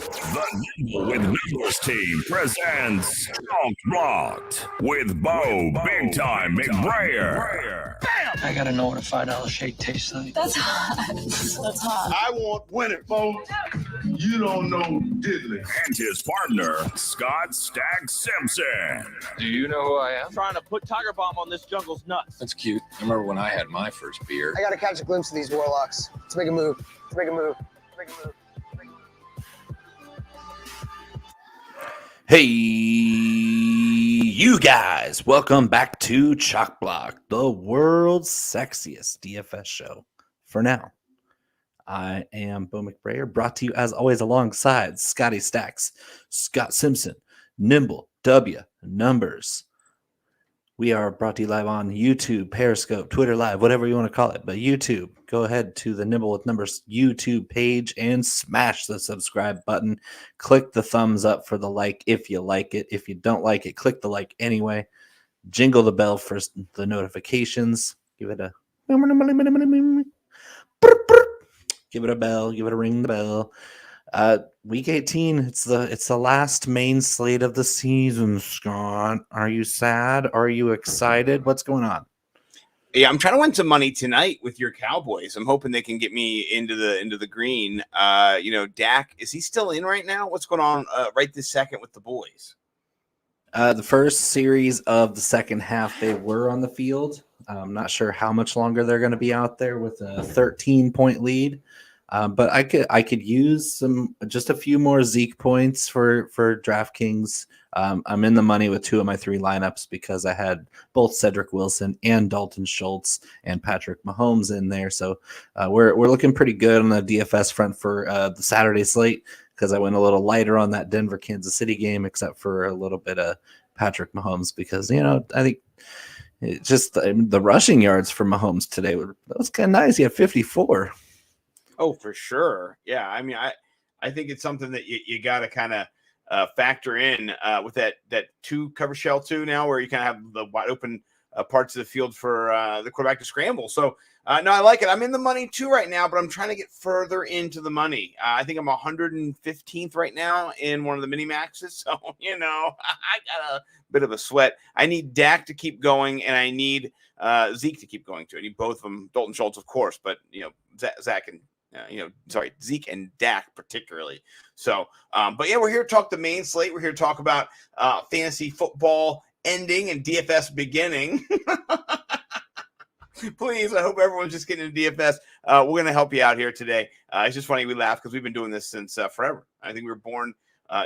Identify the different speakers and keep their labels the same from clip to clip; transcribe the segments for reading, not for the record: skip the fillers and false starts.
Speaker 1: The Nimble with Numbers team presents Talk Rocked with Bo Big Time McBrayer.
Speaker 2: I gotta know what a $5 shake tastes like.
Speaker 3: That's hot. That's hot.
Speaker 4: I want winning, Bo. You don't know diddly.
Speaker 1: And his partner, Scott Stag Simpson.
Speaker 5: Do you know who I am?
Speaker 6: Trying to put Tiger Bomb on this jungle's nuts.
Speaker 5: That's cute. I remember when I had my first beer.
Speaker 7: I gotta catch a glimpse of these warlocks. Let's make a move. Let's make a move. Let's make a move.
Speaker 8: Hey, you guys, welcome back to Chalk Block, the world's sexiest DFS show. For now, I am Bo McBrayer, brought to you as always alongside Scotty Stacks, Scott Simpson, Nimble, W, Numbers. We are brought to you live on YouTube, Periscope, Twitter Live, whatever you want to call it. But YouTube, go ahead to the Nimble with Numbers YouTube page and smash the subscribe button. Click the thumbs up for the like if you like it. If you don't like it, click the like anyway. Jingle the bell for the notifications. Give it a bell. Give it a ring the bell. Week 18, it's the last main slate of the season, Scott. Are you sad? Are you excited? What's going on?
Speaker 9: Yeah, I'm trying to win some money tonight with your Cowboys. I'm hoping they can get me into the green. Dak, is he still in right now? What's going on right this second with the boys?
Speaker 8: The first series of the second half, they were on the field. I'm not sure how much longer they're going to be out there with a 13-point lead. But I could use just a few more Zeke points for DraftKings. I'm in the money with two of my three lineups because I had both Cedric Wilson and Dalton Schultz and Patrick Mahomes in there. So we're looking pretty good on the DFS front for the Saturday slate because I went a little lighter on that Denver Kansas City game, except for a little bit of Patrick Mahomes because I think it's just the rushing yards for Mahomes today was kind of nice. He had 54.
Speaker 9: Oh, for sure. Yeah. I mean, I think it's something that you got to kind of factor in with that two cover shell two now where you kind of have the wide open parts of the field for the quarterback to scramble. So, no, I like it. I'm in the money too right now, but I'm trying to get further into the money. I think I'm 115th right now in one of the mini maxes. So, I got a bit of a sweat. I need Dak to keep going and I need Zeke to keep going too. I need both of them, Dalton Schultz, of course, but Zach and Zeke and Dak particularly. So, but yeah, we're here to talk the main slate. We're here to talk about fantasy football ending and DFS beginning. Please, I hope everyone's just getting into DFS. We're going to help you out here today. It's just funny we laugh because we've been doing this since forever. I think we were born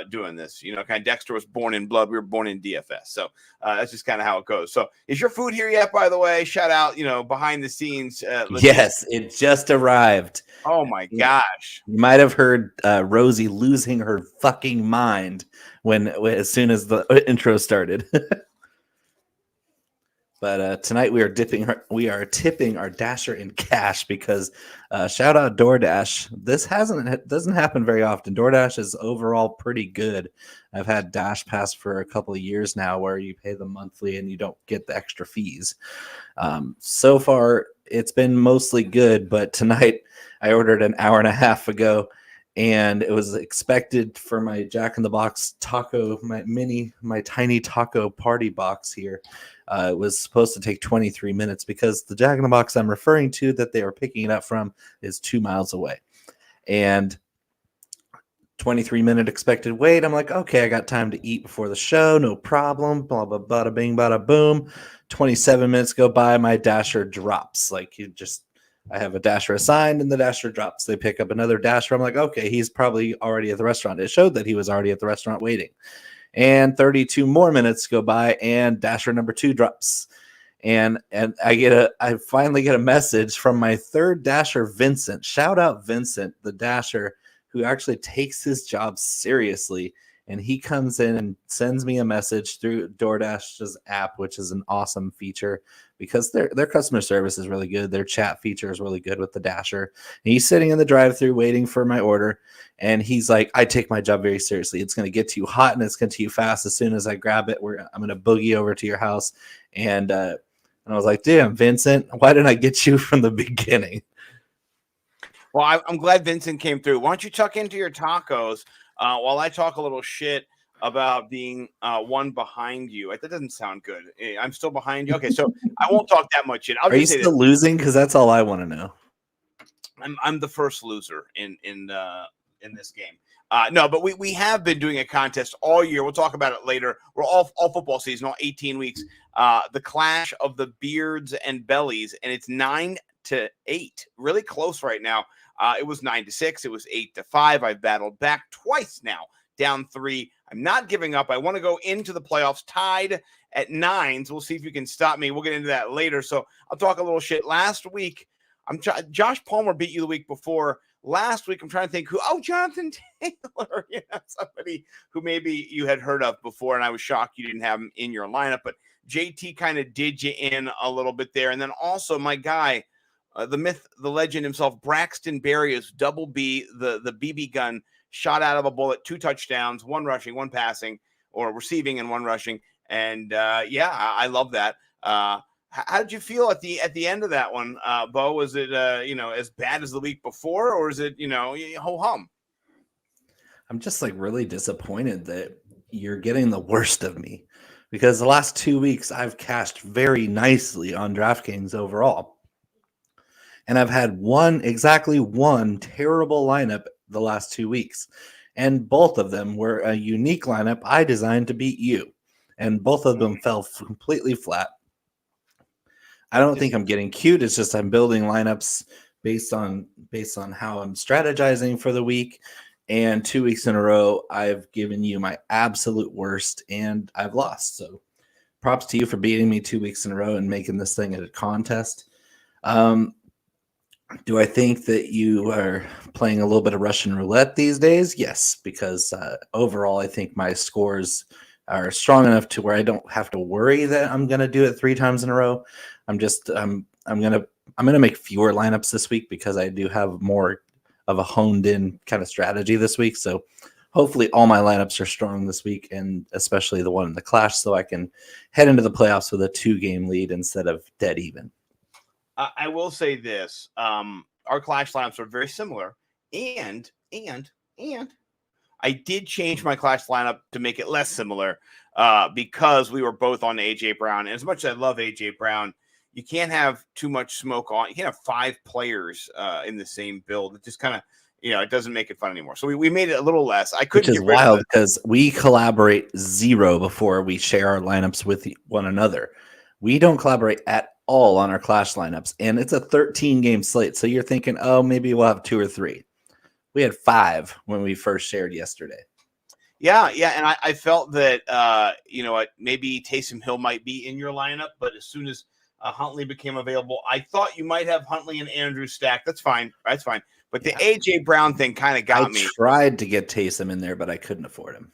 Speaker 9: doing this. Kind of Dexter was born in blood. We were born in DFS. So that's just kind of how it goes. So is your food here yet, by the way? Shout out, behind the scenes.
Speaker 8: Yes, it just arrived.
Speaker 9: Oh, my gosh.
Speaker 8: You might have heard Rosie losing her fucking mind as soon as the intro started. But tonight we are tipping our Dasher in cash because shout out DoorDash. This doesn't happen very often. DoorDash is overall pretty good. I've had Dash Pass for a couple of years now where you pay them monthly and you don't get the extra fees. So far it's been mostly good, but tonight I ordered an hour and a half ago and it was expected for my Jack in the Box taco, my tiny taco party box here. It was supposed to take 23 minutes because the Jack in the Box I'm referring to that they were picking it up from is 2 miles away. And 23-minute expected wait. I'm like, okay, I got time to eat before the show. No problem. Blah, blah, bada bing, bada boom. 27 minutes go by. My Dasher drops. I have a Dasher assigned and the Dasher drops. They pick up another Dasher. I'm like, okay, he's probably already at the restaurant. It showed that he was already at the restaurant waiting. And 32 more minutes go by and Dasher number 2 drops. And I finally get a message from my third Dasher, Vincent. Shout out Vincent, the Dasher who actually takes his job seriously. And he comes in and sends me a message through DoorDash's app, which is an awesome feature because their customer service is really good. Their chat feature is really good with the Dasher. And he's sitting in the drive-thru waiting for my order. And he's like, I take my job very seriously. It's going to get to you hot and it's going to get you fast. As soon as I grab it, I'm going to boogie over to your house. And I was like, damn, Vincent, why didn't I get you from the beginning?
Speaker 9: Well, I'm glad Vincent came through. Why don't you tuck into your tacos? while I talk a little shit about being one behind you. That doesn't sound good. I'm still behind you. Okay, so I won't talk that much shit.
Speaker 8: Are you still losing? Because that's all I want to know.
Speaker 9: I'm the first loser in this game. No, but we have been doing a contest all year. We'll talk about it later. We're all football season, all 18 weeks. The clash of the Beards and Bellies, and it's 9-8, really close right now. It was 9-6. It was 8-5. I've battled back twice now, down 3. I'm not giving up. I want to go into the playoffs tied at 9. So we'll see if you can stop me. We'll get into that later. So I'll talk a little shit. Last week, Josh Palmer beat you the week before. Last week, I'm trying to think who. Oh, Jonathan Taylor. Somebody who maybe you had heard of before, and I was shocked you didn't have him in your lineup. But JT kind of did you in a little bit there. And then also my guy, the myth, the legend himself, Braxton Berrios, double B, the BB gun, shot out of a bullet, 2 touchdowns, 1 rushing, 1 passing, or receiving and 1 rushing. And I love that. How did you feel at the end of that one, Bo? Was it as bad as the week before, or is it ho hum?
Speaker 8: I'm just really disappointed that you're getting the worst of me, because the last 2 weeks I've cashed very nicely on DraftKings overall, and I've had exactly one terrible lineup the last 2 weeks, and both of them were a unique lineup I designed to beat you, and both of them fell completely flat. I don't think I'm getting cute. It's just I'm building lineups based on how I'm strategizing for the week. And 2 weeks in a row, I've given you my absolute worst, and I've lost. So props to you for beating me 2 weeks in a row and making this thing a contest. Do I think that you are playing a little bit of Russian roulette these days? Yes, because overall, I think my scores are strong enough to where I don't have to worry that I'm going to do it 3 times in a row. I'm going to make fewer lineups this week because I do have more of a honed in kind of strategy this week. So hopefully all my lineups are strong this week, and especially the one in the clash, so I can head into the playoffs with a 2-game lead instead of dead even.
Speaker 9: I will say this. Our clash lineups are very similar, and I did change my clash lineup to make it less similar because we were both on AJ Brown. And as much as I love AJ Brown, you can't have too much smoke on. You can't have 5 players in the same build. It just kind of, it doesn't make it fun anymore. So we made it a little less. I couldn't. Which is
Speaker 8: wild because we collaborate 0 before we share our lineups with one another. We don't collaborate at all on our clash lineups, and it's a 13-game slate. So you're thinking, oh, maybe we'll have 2 or 3. We had 5 when we first shared yesterday.
Speaker 9: Yeah, and I felt that maybe Taysom Hill might be in your lineup, but as soon as Huntley became available, I thought you might have Huntley and Andrews stacked. That's fine. But the AJ Brown thing kind of got me.
Speaker 8: I tried to get Taysom in there, but I couldn't afford him.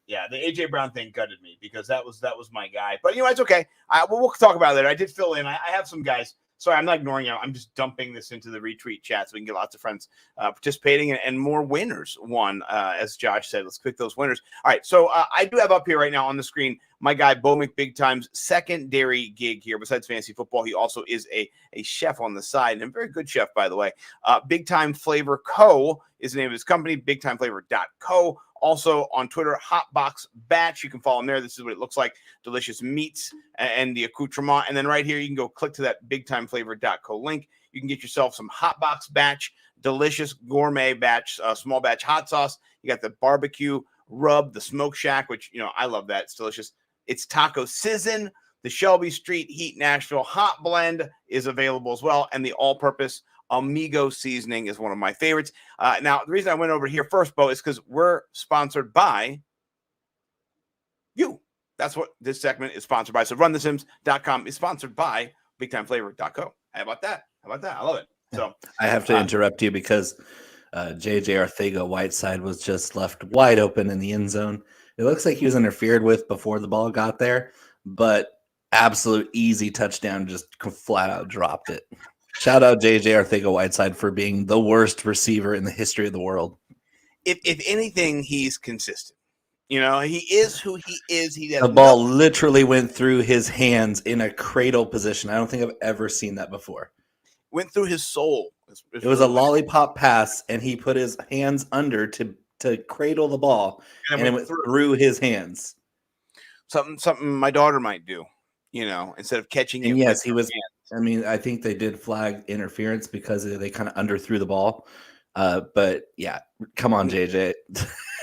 Speaker 9: Yeah. The AJ Brown thing gutted me because that was my guy. But it's okay. We'll talk about it later. I did fill in. I have some guys. Sorry, I'm not ignoring you. I'm just dumping this into the retweet chat so we can get lots of friends participating and more winners won, as Josh said. Let's pick those winners. All right, so I do have up here right now on the screen my guy, Bo McBigtime's secondary gig here. Besides fantasy football, he also is a chef on the side, and a very good chef, by the way. Big Time Flavor Co. is the name of his company, bigtimeflavor.co. Also on Twitter, Hotbox Batch. You can follow him there. This is what it looks like. Delicious meats and the accoutrement. And then right here, you can go click to that bigtimeflavor.co link. You can get yourself some Hotbox Batch, delicious gourmet batch, small batch hot sauce. You got the barbecue rub, the smoke shack, which, I love that. It's delicious. It's taco sizzin'. The Shelby Street Heat Nashville Hot Blend is available as well. And the all-purpose Amigo seasoning is one of my favorites. Now, the reason I went over here first, Bo, is because we're sponsored by you. That's what this segment is sponsored by. So runthesims.com is sponsored by bigtimeflavor.co. How about that? I love it. So
Speaker 8: I have to interrupt you because JJ Arcega-Whiteside was just left wide open in the end zone. It looks like he was interfered with before the ball got there, but absolute easy touchdown, just flat out dropped it. Shout out JJ Arcega-Whiteside for being the worst receiver in the history of the world.
Speaker 9: If anything, he's consistent. He is who he is.
Speaker 8: The ball literally went through his hands in a cradle position. I don't think I've ever seen that before.
Speaker 9: Went through his soul.
Speaker 8: It was a lollipop pass, and he put his hands under to to cradle the ball, and it went through his hands.
Speaker 9: Something my daughter might do, instead of catching it.
Speaker 8: And yes, he was. I mean, I think they did flag interference because they kind of underthrew the ball. But yeah, come on, JJ.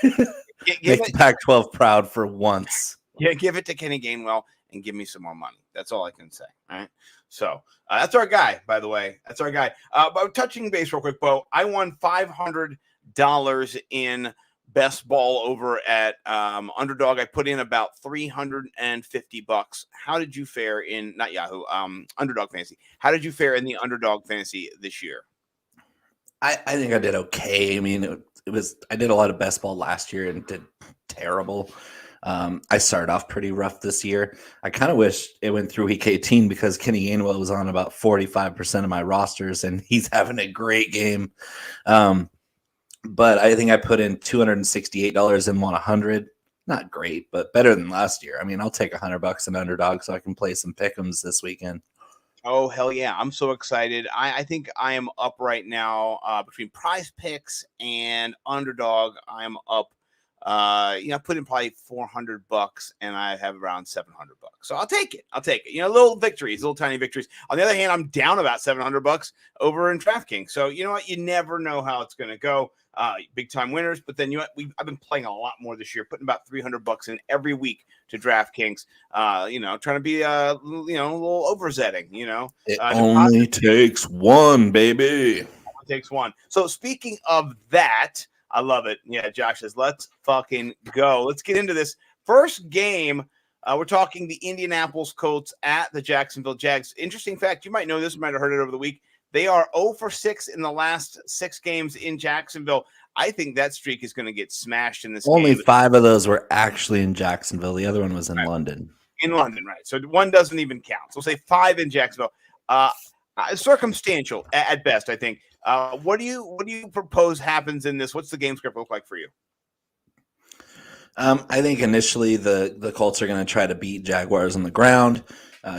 Speaker 8: Make the Pac-12 proud for once.
Speaker 9: Yeah, give it to Kenny Gainwell and give me some more money. That's all I can say. All right. So that's our guy, by the way. That's our guy. But touching base real quick, Bo, I won $500 in best ball over at Underdog. I put in about $350. How did you fare in not Yahoo, Underdog Fantasy? How did you fare in the Underdog Fantasy this year?
Speaker 8: I think I did okay. I mean, it was I did a lot of best ball last year and did terrible. I started off pretty rough this year. I kind of wish it went through week 18 because Kenny Gainwell was on about 45% of my rosters, and he's having a great game. But I think I put in $268 and won 100. Not great, but better than last year. I mean, I'll take $100 in Underdog so I can play some pick'ems this weekend.
Speaker 9: Oh, hell yeah. I'm so excited. I think I am up right now between Prize Picks and Underdog. I'm up. I put in probably $400 and I have around $700. So I'll take it. Little victories, little tiny victories. On the other hand, I'm down about $700 over in DraftKings. So you know what? You never know how it's going to go. Big time winners. But then I've been playing a lot more this year, putting about $300 in every week to DraftKings. Trying to be a little overzetting.
Speaker 8: It only takes one, baby.
Speaker 9: It takes one. So speaking of that. I love it. Yeah, Josh says, let's fucking go. Let's get into this. First game, we're talking the Indianapolis Colts at the Jacksonville Jags. Interesting fact, you might know this, you might have heard it over the week. They are 0-for-6 in the last 6 games in Jacksonville. I think that streak is going to get smashed in this game.
Speaker 8: Only 5 of those were actually in Jacksonville. The other one was in London.
Speaker 9: In London, right. So one doesn't even count. So we'll say 5 in Jacksonville. Circumstantial at best, I think. What do you propose happens in this? What's the game script look like for you?
Speaker 8: I think initially the Colts are going to try to beat Jaguars on the ground.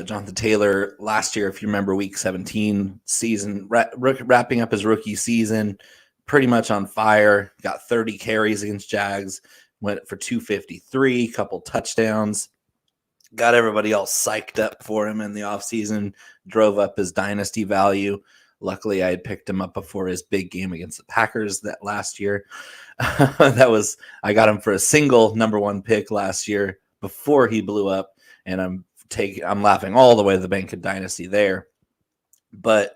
Speaker 8: Jonathan Taylor last year, if you remember, Week 17 season, wrapping up his rookie season, pretty much on fire. Got 30 carries against Jags, went for 253, couple touchdowns. Got everybody all psyched up for him in the offseason, drove up his dynasty value. Luckily, I had picked him up before his big game against the Packers that last year. I got him for a single number 1 pick last year before he blew up, and I'm laughing all the way to the bank of dynasty there. But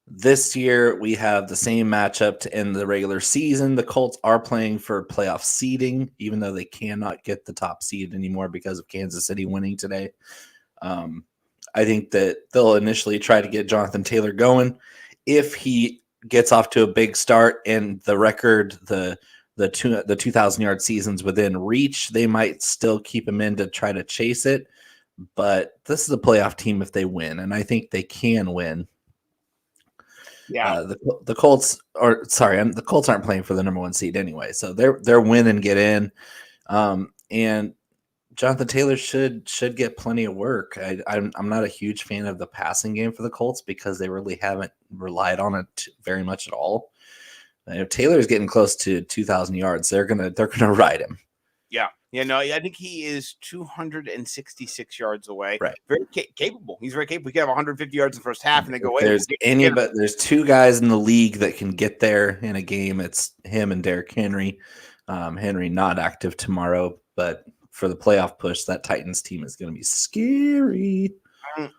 Speaker 8: this year we have the same matchup to end the regular season. The Colts are playing for playoff seeding, even though they cannot get the top seed anymore because of Kansas City winning today. I think that they'll initially try to get Jonathan Taylor going. If he gets off to a big start and the record, the 2,000-yard season's within reach, they might still keep him in to try to chase it. But this is a playoff team if they win, and I think they can win.
Speaker 9: Yeah,
Speaker 8: the Colts aren't playing for the number 1 seed anyway, so they're win and get in. And Jonathan Taylor should get plenty of work. I'm not a huge fan of the passing game for the Colts because they really haven't relied on it very much at all. If Taylor's getting close to 2,000 yards, they're gonna ride him.
Speaker 9: Yeah, no, I think he is 266 yards away.
Speaker 8: Right,
Speaker 9: very capable. He's very capable. He could have 150 yards in the first half and then go away.
Speaker 8: There's 2 guys in the league that can get there in a game. It's him and Derrick Henry. Henry not active tomorrow, but for the playoff push, that Titans team is going to be scary.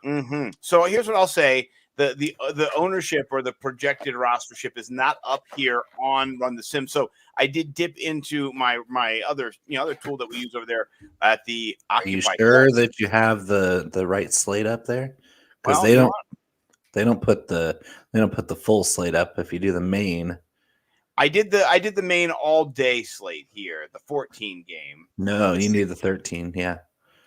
Speaker 9: Mm-hmm. So here's what I'll say. The ownership or the projected rostership is not up here on Run the Sim. So I did dip into my other tool that we use over there at the Occupy.
Speaker 8: Are you sure that you have the right slate up there? Because they don't put the full slate up if you do the main.
Speaker 9: I did the main all day slate here, the 14 game.
Speaker 8: No, you need the 13. Yeah.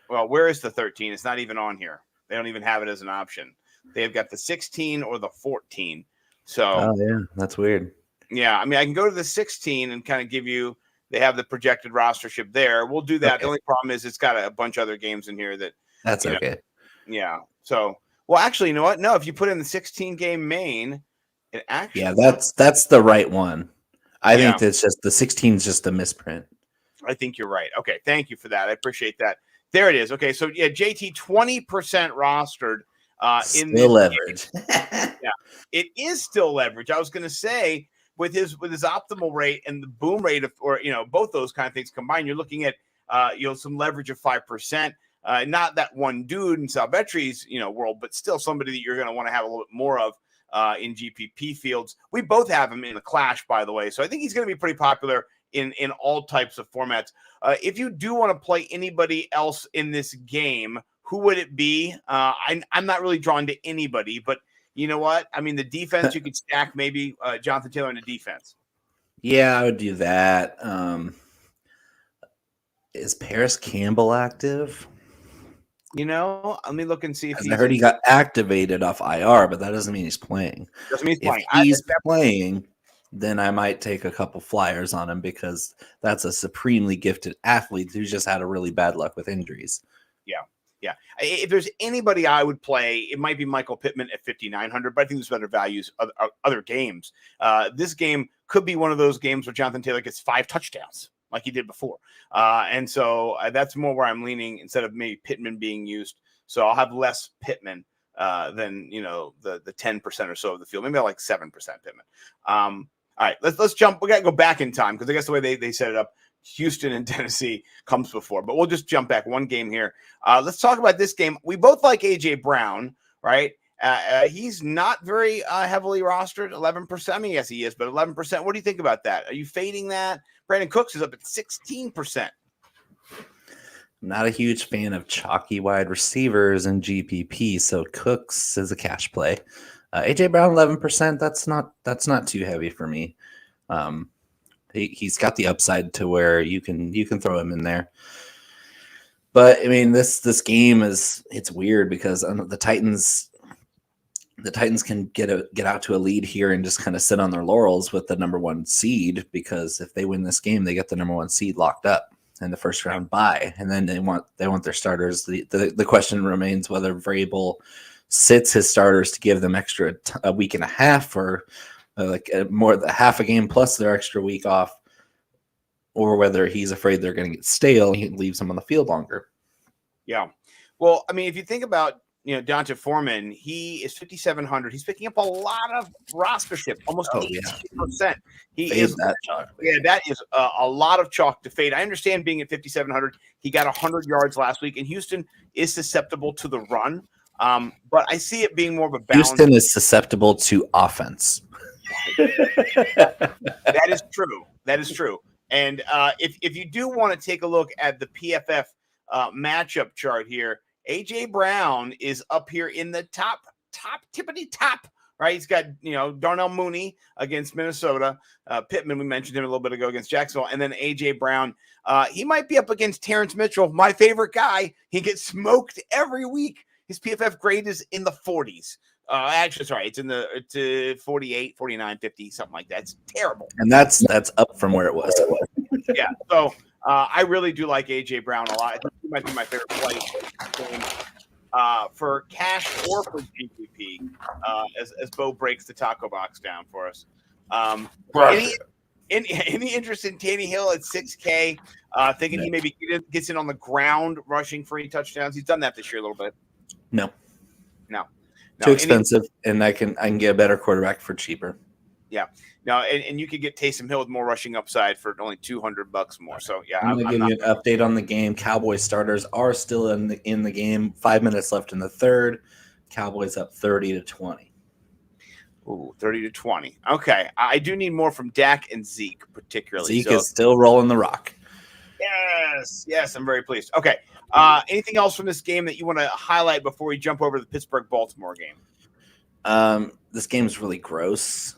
Speaker 9: Well, where is the 13? It's not even on here. They don't even have it as an option. They've got the 16 or the 14. So,
Speaker 8: oh yeah, that's weird.
Speaker 9: Yeah, I mean, I can go to the 16 and kind of give you. They have the projected rostership there. We'll do that. Okay. The only problem is it's got a bunch of other games in here
Speaker 8: that's okay.
Speaker 9: Yeah. So, well, actually, you know what? No, if you put in the 16 game main, it actually
Speaker 8: that's the right one. I think that's just the 16 is just a misprint.
Speaker 9: I think you're right. Okay, thank you for that. I appreciate that. There it is. Okay, so yeah, JT 20% rostered in this
Speaker 8: leverage.
Speaker 9: Yeah, it is still leverage. I was going to say with his optimal rate and the boom rate of, or both those kind of things combined, you're looking at some leverage of 5%. Not that one dude in Salvetri's world, but still somebody that you're going to want to have a little bit more of in GPP fields. We both have him in the Clash, by the way, so I think he's going to be pretty popular in all types of formats. If you do want to play anybody else in this game, who would it be? I'm not really drawn to anybody, but you know what? I mean, the defense, you could stack maybe Jonathan Taylor in the defense.
Speaker 8: Yeah, I would do that. Is Paris Campbell active?
Speaker 9: Let me look and see if
Speaker 8: I heard he got activated off IR, but that doesn't mean he's playing.
Speaker 9: Doesn't mean he's playing.
Speaker 8: If he's playing, then I might take a couple flyers on him because that's a supremely gifted athlete who's just had a really bad luck with injuries.
Speaker 9: Yeah. If there's anybody I would play, it might be Michael Pittman at 5,900, but I think there's better values other games. This game could be one of those games where Jonathan Taylor gets 5 touchdowns like he did before. And so that's more where I'm leaning instead of maybe Pittman being used. So I'll have less Pittman than, the 10% or so of the field. Maybe I like 7% Pittman. All right, let's jump. We got to go back in time because I guess the way they set it up, Houston and Tennessee comes before, but we'll just jump back one game here. Let's talk about this game. We both like AJ Brown, right? He's not very heavily rostered, 11%. I mean, yes, he is, but 11%. What do you think about that? Are you fading that? Brandon Cooks is up at 16%.
Speaker 8: I'm not a huge fan of chalky wide receivers in GPP, so Cooks is a cash play. AJ Brown 11%. That's not too heavy for me. He's got the upside to where you can throw him in there. But I mean, this game it's weird because the Titans can get out to a lead here and just kind of sit on their laurels with the number 1 seed, because if they win this game, they get the number 1 seed locked up in the first round bye, and then they want their starters. The question remains whether Vrabel sits his starters to give them a week and a half, or half a game plus their extra week off, or whether he's afraid they're going to get stale and he leaves them on the field longer. Yeah.
Speaker 9: Well, I mean, if you think about, D'Onta Foreman, he is 5,700. He's picking up a lot of rostership, almost 18%. He is that chalk. Yeah, that is a lot of chalk to fade. I understand being at 5,700. He got 100 yards last week, and Houston is susceptible to the run. But I see it being more of a balance.
Speaker 8: Houston is susceptible to offense.
Speaker 9: That is true. That is true. And if you do want to take a look at the PFF matchup chart here, AJ Brown is up here in the top tippity top, right? He's got, Darnell Mooney against Minnesota, Pittman, we mentioned him a little bit ago, against Jacksonville, and then AJ Brown. He might be up against Terrence Mitchell, my favorite guy. He gets smoked every week. His PFF grade is in the 40s. Actually, sorry, it's 48, 49, 50, something like that. It's terrible.
Speaker 8: And that's up from where it was.
Speaker 9: Yeah. So I really do like AJ Brown a lot. I think he might be my favorite play for cash or for GPP, as Bo breaks the taco box down for us. Any interest in Tannehill at 6K? Thinking he maybe gets in on the ground rushing for any touchdowns. He's done that this year a little bit.
Speaker 8: No.
Speaker 9: No,
Speaker 8: too expensive, and I can get a better quarterback for cheaper.
Speaker 9: Yeah, no, and you could get Taysom Hill with more rushing upside for only $200 more. So yeah,
Speaker 8: I'm gonna give you an update on the game. Cowboys starters are still in the game. 5 minutes left in the third. Cowboys up 30-20.
Speaker 9: Ooh, 30-20. Okay, I do need more from Dak and Zeke, particularly.
Speaker 8: Zeke is still rolling the rock.
Speaker 9: Yes, I'm very pleased. Okay. Anything else from this game that you want to highlight before we jump over to the Pittsburgh-Baltimore game?
Speaker 8: This game is really gross.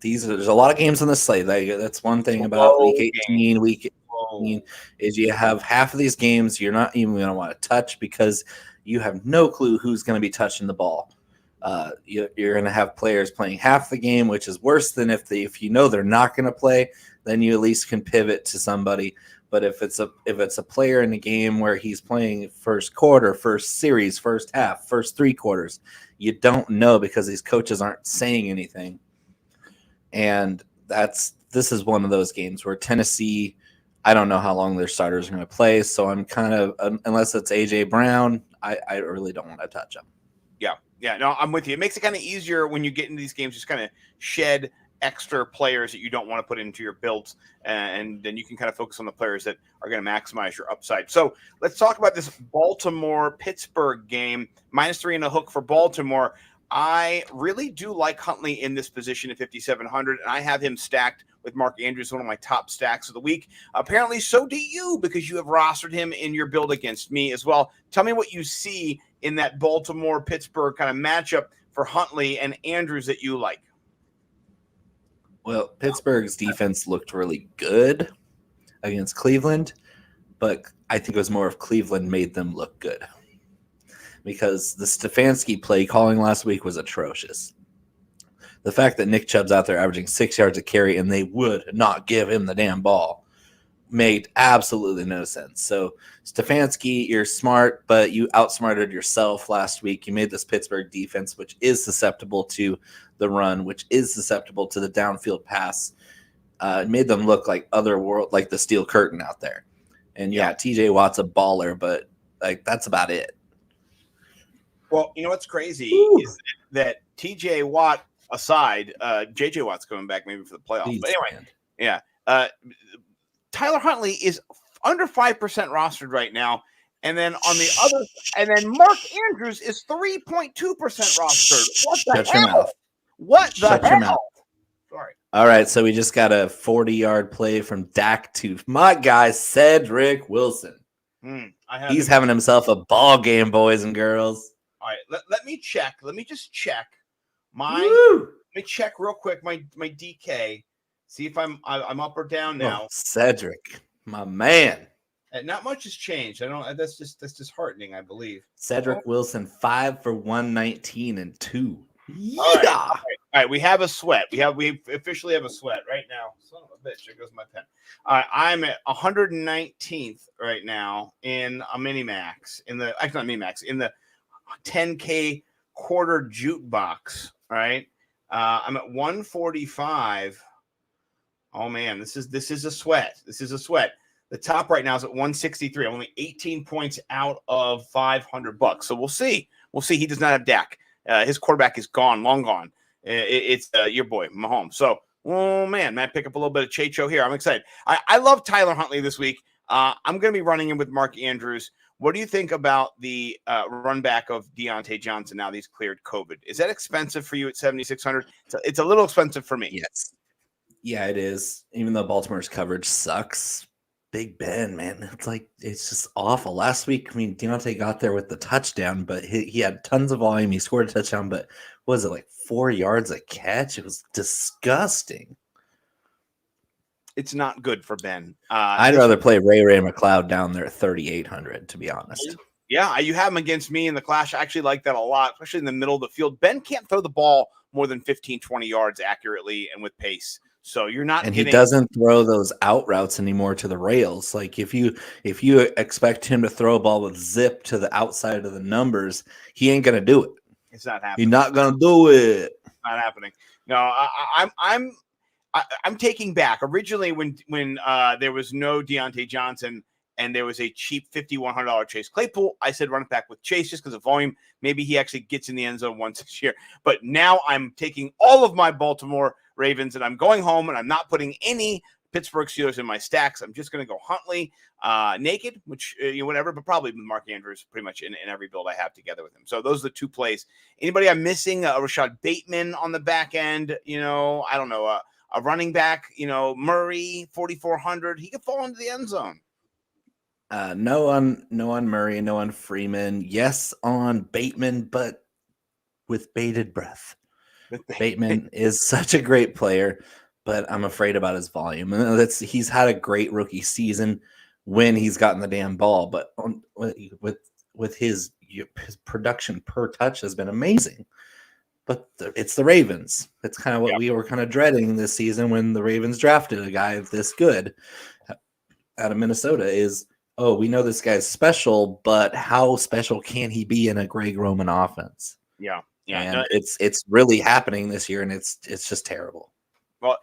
Speaker 8: There's a lot of games on the slate. That's one thing about week 18 is you have half of these games you're not even going to want to touch because you have no clue who's going to be touching the ball. You're going to have players playing half the game, which is worse than if you know they're not going to play, then you at least can pivot to somebody. But if it's a player in the game where he's playing first quarter, first series, first half, first 3 quarters, you don't know because these coaches aren't saying anything. And that's this is one of those games where Tennessee, I don't know how long their starters are going to play, so I'm kind of unless it's AJ Brown, I really don't want to touch him.
Speaker 9: Yeah, no, I'm with you. It makes it kind of easier when you get into these games, just kind of shed extra players that you don't want to put into your builds, and then you can kind of focus on the players that are going to maximize your upside. So let's talk about this Baltimore-Pittsburgh game. -3 and a hook for Baltimore. I really do like Huntley in this position at 5,700, and I have him stacked with Mark Andrews, one of my top stacks of the week. Apparently, so do you, because you have rostered him in your build against me as well. Tell me what you see in that Baltimore-Pittsburgh kind of matchup for Huntley and Andrews that you like.
Speaker 8: Well, Pittsburgh's defense looked really good against Cleveland, but I think it was more of Cleveland made them look good because the Stefanski play calling last week was atrocious. The fact that Nick Chubb's out there averaging 6 yards a carry and they would not give him the damn ball made absolutely no sense. So Stefanski, you're smart, but you outsmarted yourself last week. You made this Pittsburgh defense, which is susceptible to the run, which is susceptible to the downfield pass. It made them look like like the steel curtain out there. And yeah, TJ Watt's a baller, but like that's about it.
Speaker 9: Well, you know what's crazy is that TJ Watt aside, JJ Watt's coming back maybe for the playoffs. But anyway, yeah. Tyler Huntley is under 5% rostered right now. And then on the other, and then Mark Andrews is 3.2% rostered. What the
Speaker 8: Shut your
Speaker 9: hell?
Speaker 8: mouth.
Speaker 9: What the
Speaker 8: Shut your
Speaker 9: hell?
Speaker 8: mouth.
Speaker 9: Sorry.
Speaker 8: All right, so we just got a 40-yard play from Dak to my guy, Cedric Wilson. He's having himself a ball game, boys and girls.
Speaker 9: All right, let me check. Let me just check Let me check real quick my DK. See if I'm up or down now.
Speaker 8: Cedric, my man.
Speaker 9: And not much has changed. That's disheartening, I believe.
Speaker 8: Cedric Wilson, 5 for 119 and 2. Yeah.
Speaker 9: All right. We have a sweat. We officially have a sweat right now. Son of a bitch, there goes my pen. I'm at 119th right now in a mini-max. In the 10K quarter jukebox. All right. I'm at 145. Oh man, this is a sweat. This is a sweat. The top right now is at 163. I'm only 18 points out of $500. So we'll see. He does not have Dak. His quarterback is gone, long gone. It's your boy Mahomes. So, oh man, might pick up a little bit of Checho here. I'm excited. I love Tyler Huntley this week. I'm going to be running him with Mark Andrews. What do you think about the run back of Deontay Johnson now that he's cleared COVID? Is that expensive for you at 7,600? It's a little expensive for me.
Speaker 8: Yes. Yeah, it is. Even though Baltimore's coverage sucks, Big Ben, man, it's just awful. Last week, I mean, Deontay got there with the touchdown, but he had tons of volume. He scored a touchdown, but what was it, like 4 yards a catch? It was disgusting.
Speaker 9: It's not good for Ben.
Speaker 8: I'd rather play Ray McLeod down there at 3,800, to be honest.
Speaker 9: Yeah, you have him against me in the clash. I actually like that a lot, especially in the middle of the field. Ben can't throw the ball more than 15, 20 yards accurately and with pace. So you're not
Speaker 8: he doesn't throw those out routes anymore to the rails. Like if you expect him to throw a ball with zip to the outside of the numbers, he ain't gonna do it.
Speaker 9: It's not happening.
Speaker 8: He's not gonna do it.
Speaker 9: Not happening. No, I'm taking back. Originally, when there was no Deontay Johnson and there was a cheap $5,100 Chase Claypool, I said run it back with Chase just because of volume. Maybe he actually gets in the end zone once this year. But now I'm taking all of my Baltimore Ravens and I'm going home and I'm not putting any Pittsburgh Steelers in my stacks. I'm just going to go Huntley naked, which whatever, but probably with Mark Andrews pretty much in every build I have together with him. So those are the two plays. Anybody I'm missing? Rashad Bateman on the back end. I don't know. A running back. Murray 4,400. He could fall into the end zone.
Speaker 8: No on Murray, no on Freeman. Yes on Bateman, but with bated breath. Bateman is such a great player, but I'm afraid about his volume. He's had a great rookie season when he's gotten the damn ball, but with his production per touch has been amazing. But it's the Ravens. It's kind of what we were kind of dreading this season when the Ravens drafted a guy this good out of Minnesota is, oh, we know this guy's special, but how special can he be in a Greg Roman offense?
Speaker 9: Yeah.
Speaker 8: And it's really happening this year, and it's just terrible.
Speaker 9: Well,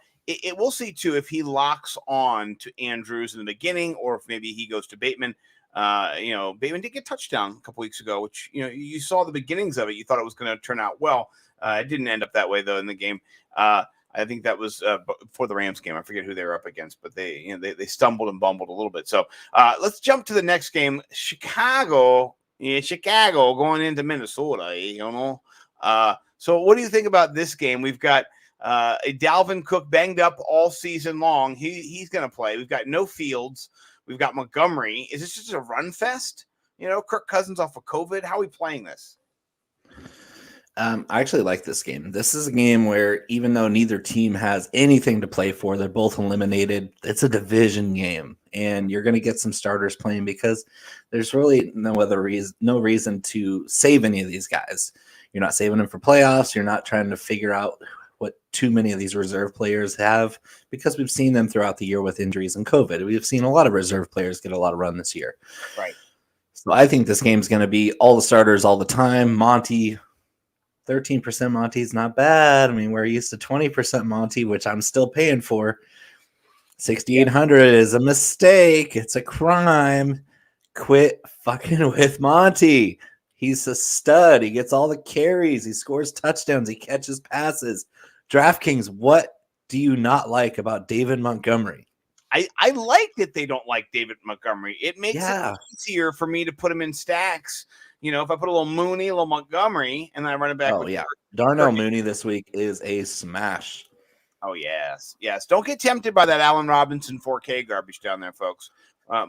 Speaker 9: we'll see too if he locks on to Andrews in the beginning, or if maybe he goes to Bateman. Bateman did get a touchdown a couple weeks ago, which you saw the beginnings of it. You thought it was going to turn out well. It didn't end up that way though in the game. I think that was for the Rams game. I forget who they were up against, but they stumbled and bumbled a little bit. So let's jump to the next game. Chicago going into Minnesota. So what do you think about this game? We've got a Dalvin Cook banged up all season long. He's going to play. We've got no Fields. We've got Montgomery. Is this just a run fest? Kirk Cousins off of COVID. How are we playing this?
Speaker 8: I actually like this game. This is a game where even though neither team has anything to play for, they're both eliminated. It's a division game, and you're going to get some starters playing because there's really no reason to save any of these guys. You're not saving them for playoffs. You're not trying to figure out what too many of these reserve players have, because we've seen them throughout the year with injuries and COVID. We've seen a lot of reserve players get a lot of run this year.
Speaker 9: Right.
Speaker 8: So I think this game's going to be all the starters all the time. Monty, 13% Monty is not bad. I mean, we're used to 20% Monty, which I'm still paying for. 6,800 is a mistake. It's a crime. Quit fucking with Monty. He's a stud. He gets all the carries. He scores touchdowns. He catches passes. DraftKings, what do you not like about David Montgomery?
Speaker 9: I like that they don't like David Montgomery. It makes it easier for me to put him in stacks. If I put a little Mooney, a little Montgomery, and then I run it back.
Speaker 8: Oh, yeah. Darnell Mooney this week is a smash.
Speaker 9: Oh, yes. Don't get tempted by that Allen Robinson 4K garbage down there, folks.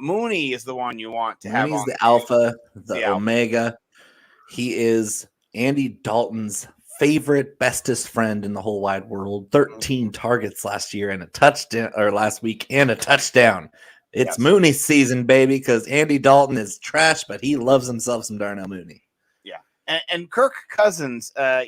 Speaker 9: Mooney is the one you want to have.
Speaker 8: Mooney's the alpha, the omega. He is Andy Dalton's favorite, bestest friend in the whole wide world. 13 targets last week and a touchdown. It's Mooney season, baby, because Andy Dalton is trash, but he loves himself some Darnell Mooney.
Speaker 9: Yeah. And Kirk Cousins, I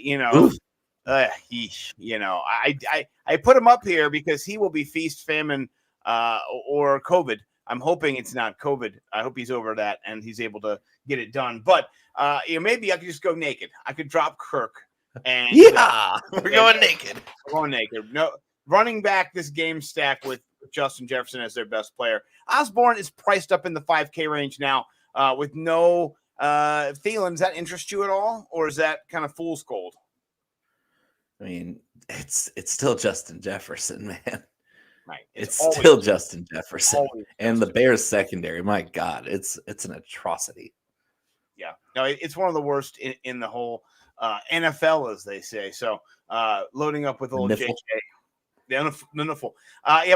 Speaker 9: put him up here because he will be feast, famine, or COVID. I'm hoping it's not COVID. I hope he's over that and he's able to get it done. But maybe I could just go naked. I could drop Kirk. And
Speaker 8: we're going naked.
Speaker 9: We're going naked. No running back this game stack with Justin Jefferson as their best player. Osborne is priced up in the 5K range now with no Thielen. Does that interest you at all, or is that kind of fool's gold?
Speaker 8: I mean, it's still Justin Jefferson, man.
Speaker 9: Right.
Speaker 8: It's still Justin Jefferson. And the Bears secondary, my God, it's an atrocity.
Speaker 9: Yeah. No, it's one of the worst in the whole NFL, as they say. So loading up with old JJ. The NFL.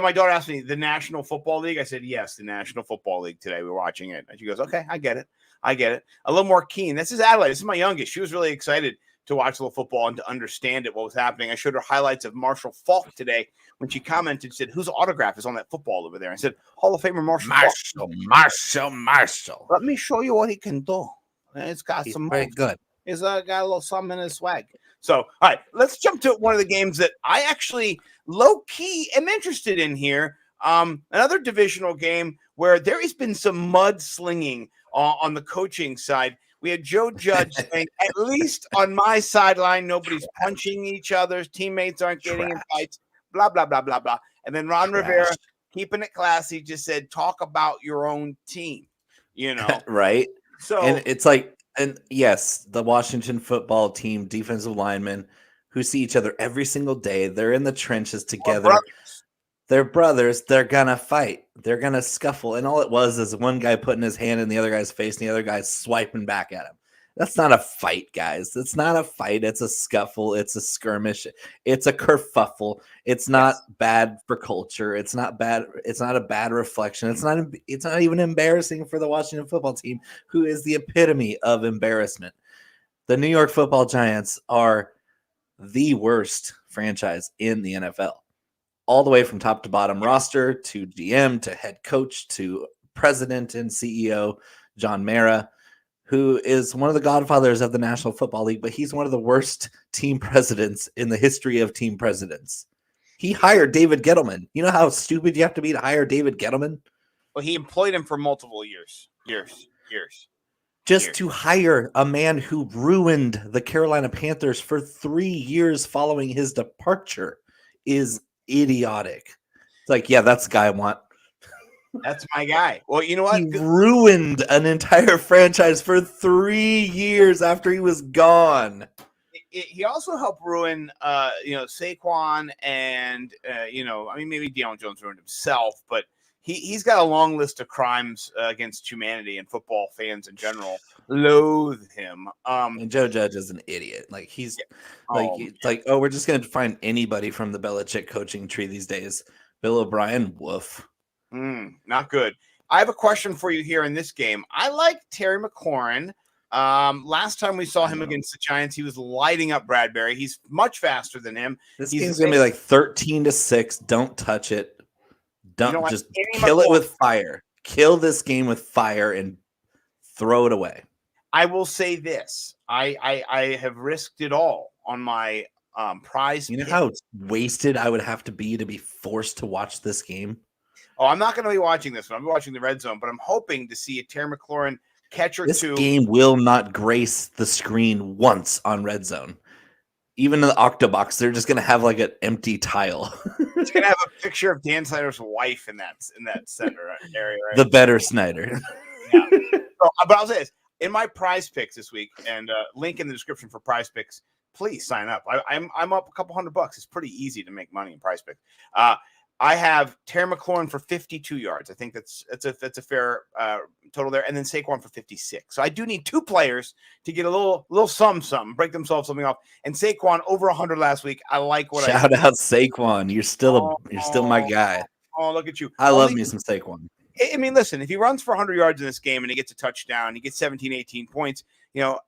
Speaker 9: My daughter asked me, the National Football League. I said, yes, the National Football League today. We're watching it. And she goes, okay, I get it. A little more keen. This is Adelaide. This is my youngest. She was really excited to watch a little football and to understand it, what was happening. I showed her highlights of Marshall Faulk today when she commented, said, whose autograph is on that football over there? I said, Hall of Famer Marshall. Let me show you what he can do. It's got some
Speaker 8: very good.
Speaker 9: He's got a little something in his swag. So, all right, let's jump to one of the games that I actually low-key am interested in here. Another divisional game where there has been some mudslinging on the coaching side. We had Joe Judge saying, at least on my sideline, nobody's punching each other. Teammates aren't getting in fights, blah, blah, blah, blah, blah. And then Ron Rivera, keeping it classy, just said, talk about your own team,
Speaker 8: Right.
Speaker 9: So,
Speaker 8: and it's like, and yes, the Washington football team, defensive linemen who see each other every single day. They're in the trenches together. They're brothers. They're going to fight. They're going to scuffle. And all it was is one guy putting his hand in the other guy's face and the other guy's swiping back at him. That's not a fight, guys. It's not a fight. It's a scuffle. It's a skirmish. It's a kerfuffle. It's not bad for culture. It's not bad. It's not a bad reflection. It's not even embarrassing for the Washington football team, who is the epitome of embarrassment. The New York Football Giants are the worst franchise in the NFL, all the way from top to bottom roster to GM to head coach to president and CEO, John Mara, who is one of the godfathers of the National Football League, but he's one of the worst team presidents in the history of team presidents. He hired David Gettleman. You know how stupid you have to be to hire David Gettleman?
Speaker 9: Well, he employed him for multiple years.
Speaker 8: Just to hire a man who ruined the Carolina Panthers for 3 years following his departure is idiotic. It's like, yeah, that's the guy I want.
Speaker 9: That's my guy. Well, you know what?
Speaker 8: He ruined an entire franchise for 3 years after he was gone.
Speaker 9: He also helped ruin, Saquon and, maybe Deion Jones ruined himself, but he's got a long list of crimes against humanity, and football fans in general loathe him.
Speaker 8: And Joe Judge is an idiot. Like he's
Speaker 9: yeah.
Speaker 8: we're just going to find anybody from the Belichick coaching tree these days. Bill O'Brien, woof.
Speaker 9: Not good. I have a question for you here in this game. I like Terry McLaurin. Last time we saw him against the Giants, he was lighting up Bradbury. He's much faster than him.
Speaker 8: This game's going to be like 13-6. Don't touch it. Don't just kill it with fire. Kill this game with fire and throw it away.
Speaker 9: I will say this. I have risked it all on my prize.
Speaker 8: You know how wasted I would have to be forced to watch this game?
Speaker 9: Oh, I'm not going to be watching this one. I'm watching the red zone, but I'm hoping to see a Terry McLaurin catch or two.
Speaker 8: This game will not grace the screen once on red zone. Even in the Octobox, they're just going to have like an empty tile.
Speaker 9: It's going to have a picture of Dan Snyder's wife in that center area. Right?
Speaker 8: The better Snyder.
Speaker 9: Yeah. But I'll say this. In my prize picks this week, and link in the description for prize picks, please sign up. I'm up a couple $100. It's pretty easy to make money in prize picks. I have Terry McLaurin for 52 yards. I think that's a fair total there, and then Saquon for 56. So I do need two players to get a little something, break themselves something off. And Saquon over 100 last week. I like what
Speaker 8: Shout out Saquon. You're still my guy.
Speaker 9: Oh, look at you!
Speaker 8: I love me some Saquon.
Speaker 9: I mean, listen, if he runs for 100 yards in this game and he gets a touchdown, he gets 17, 18 points,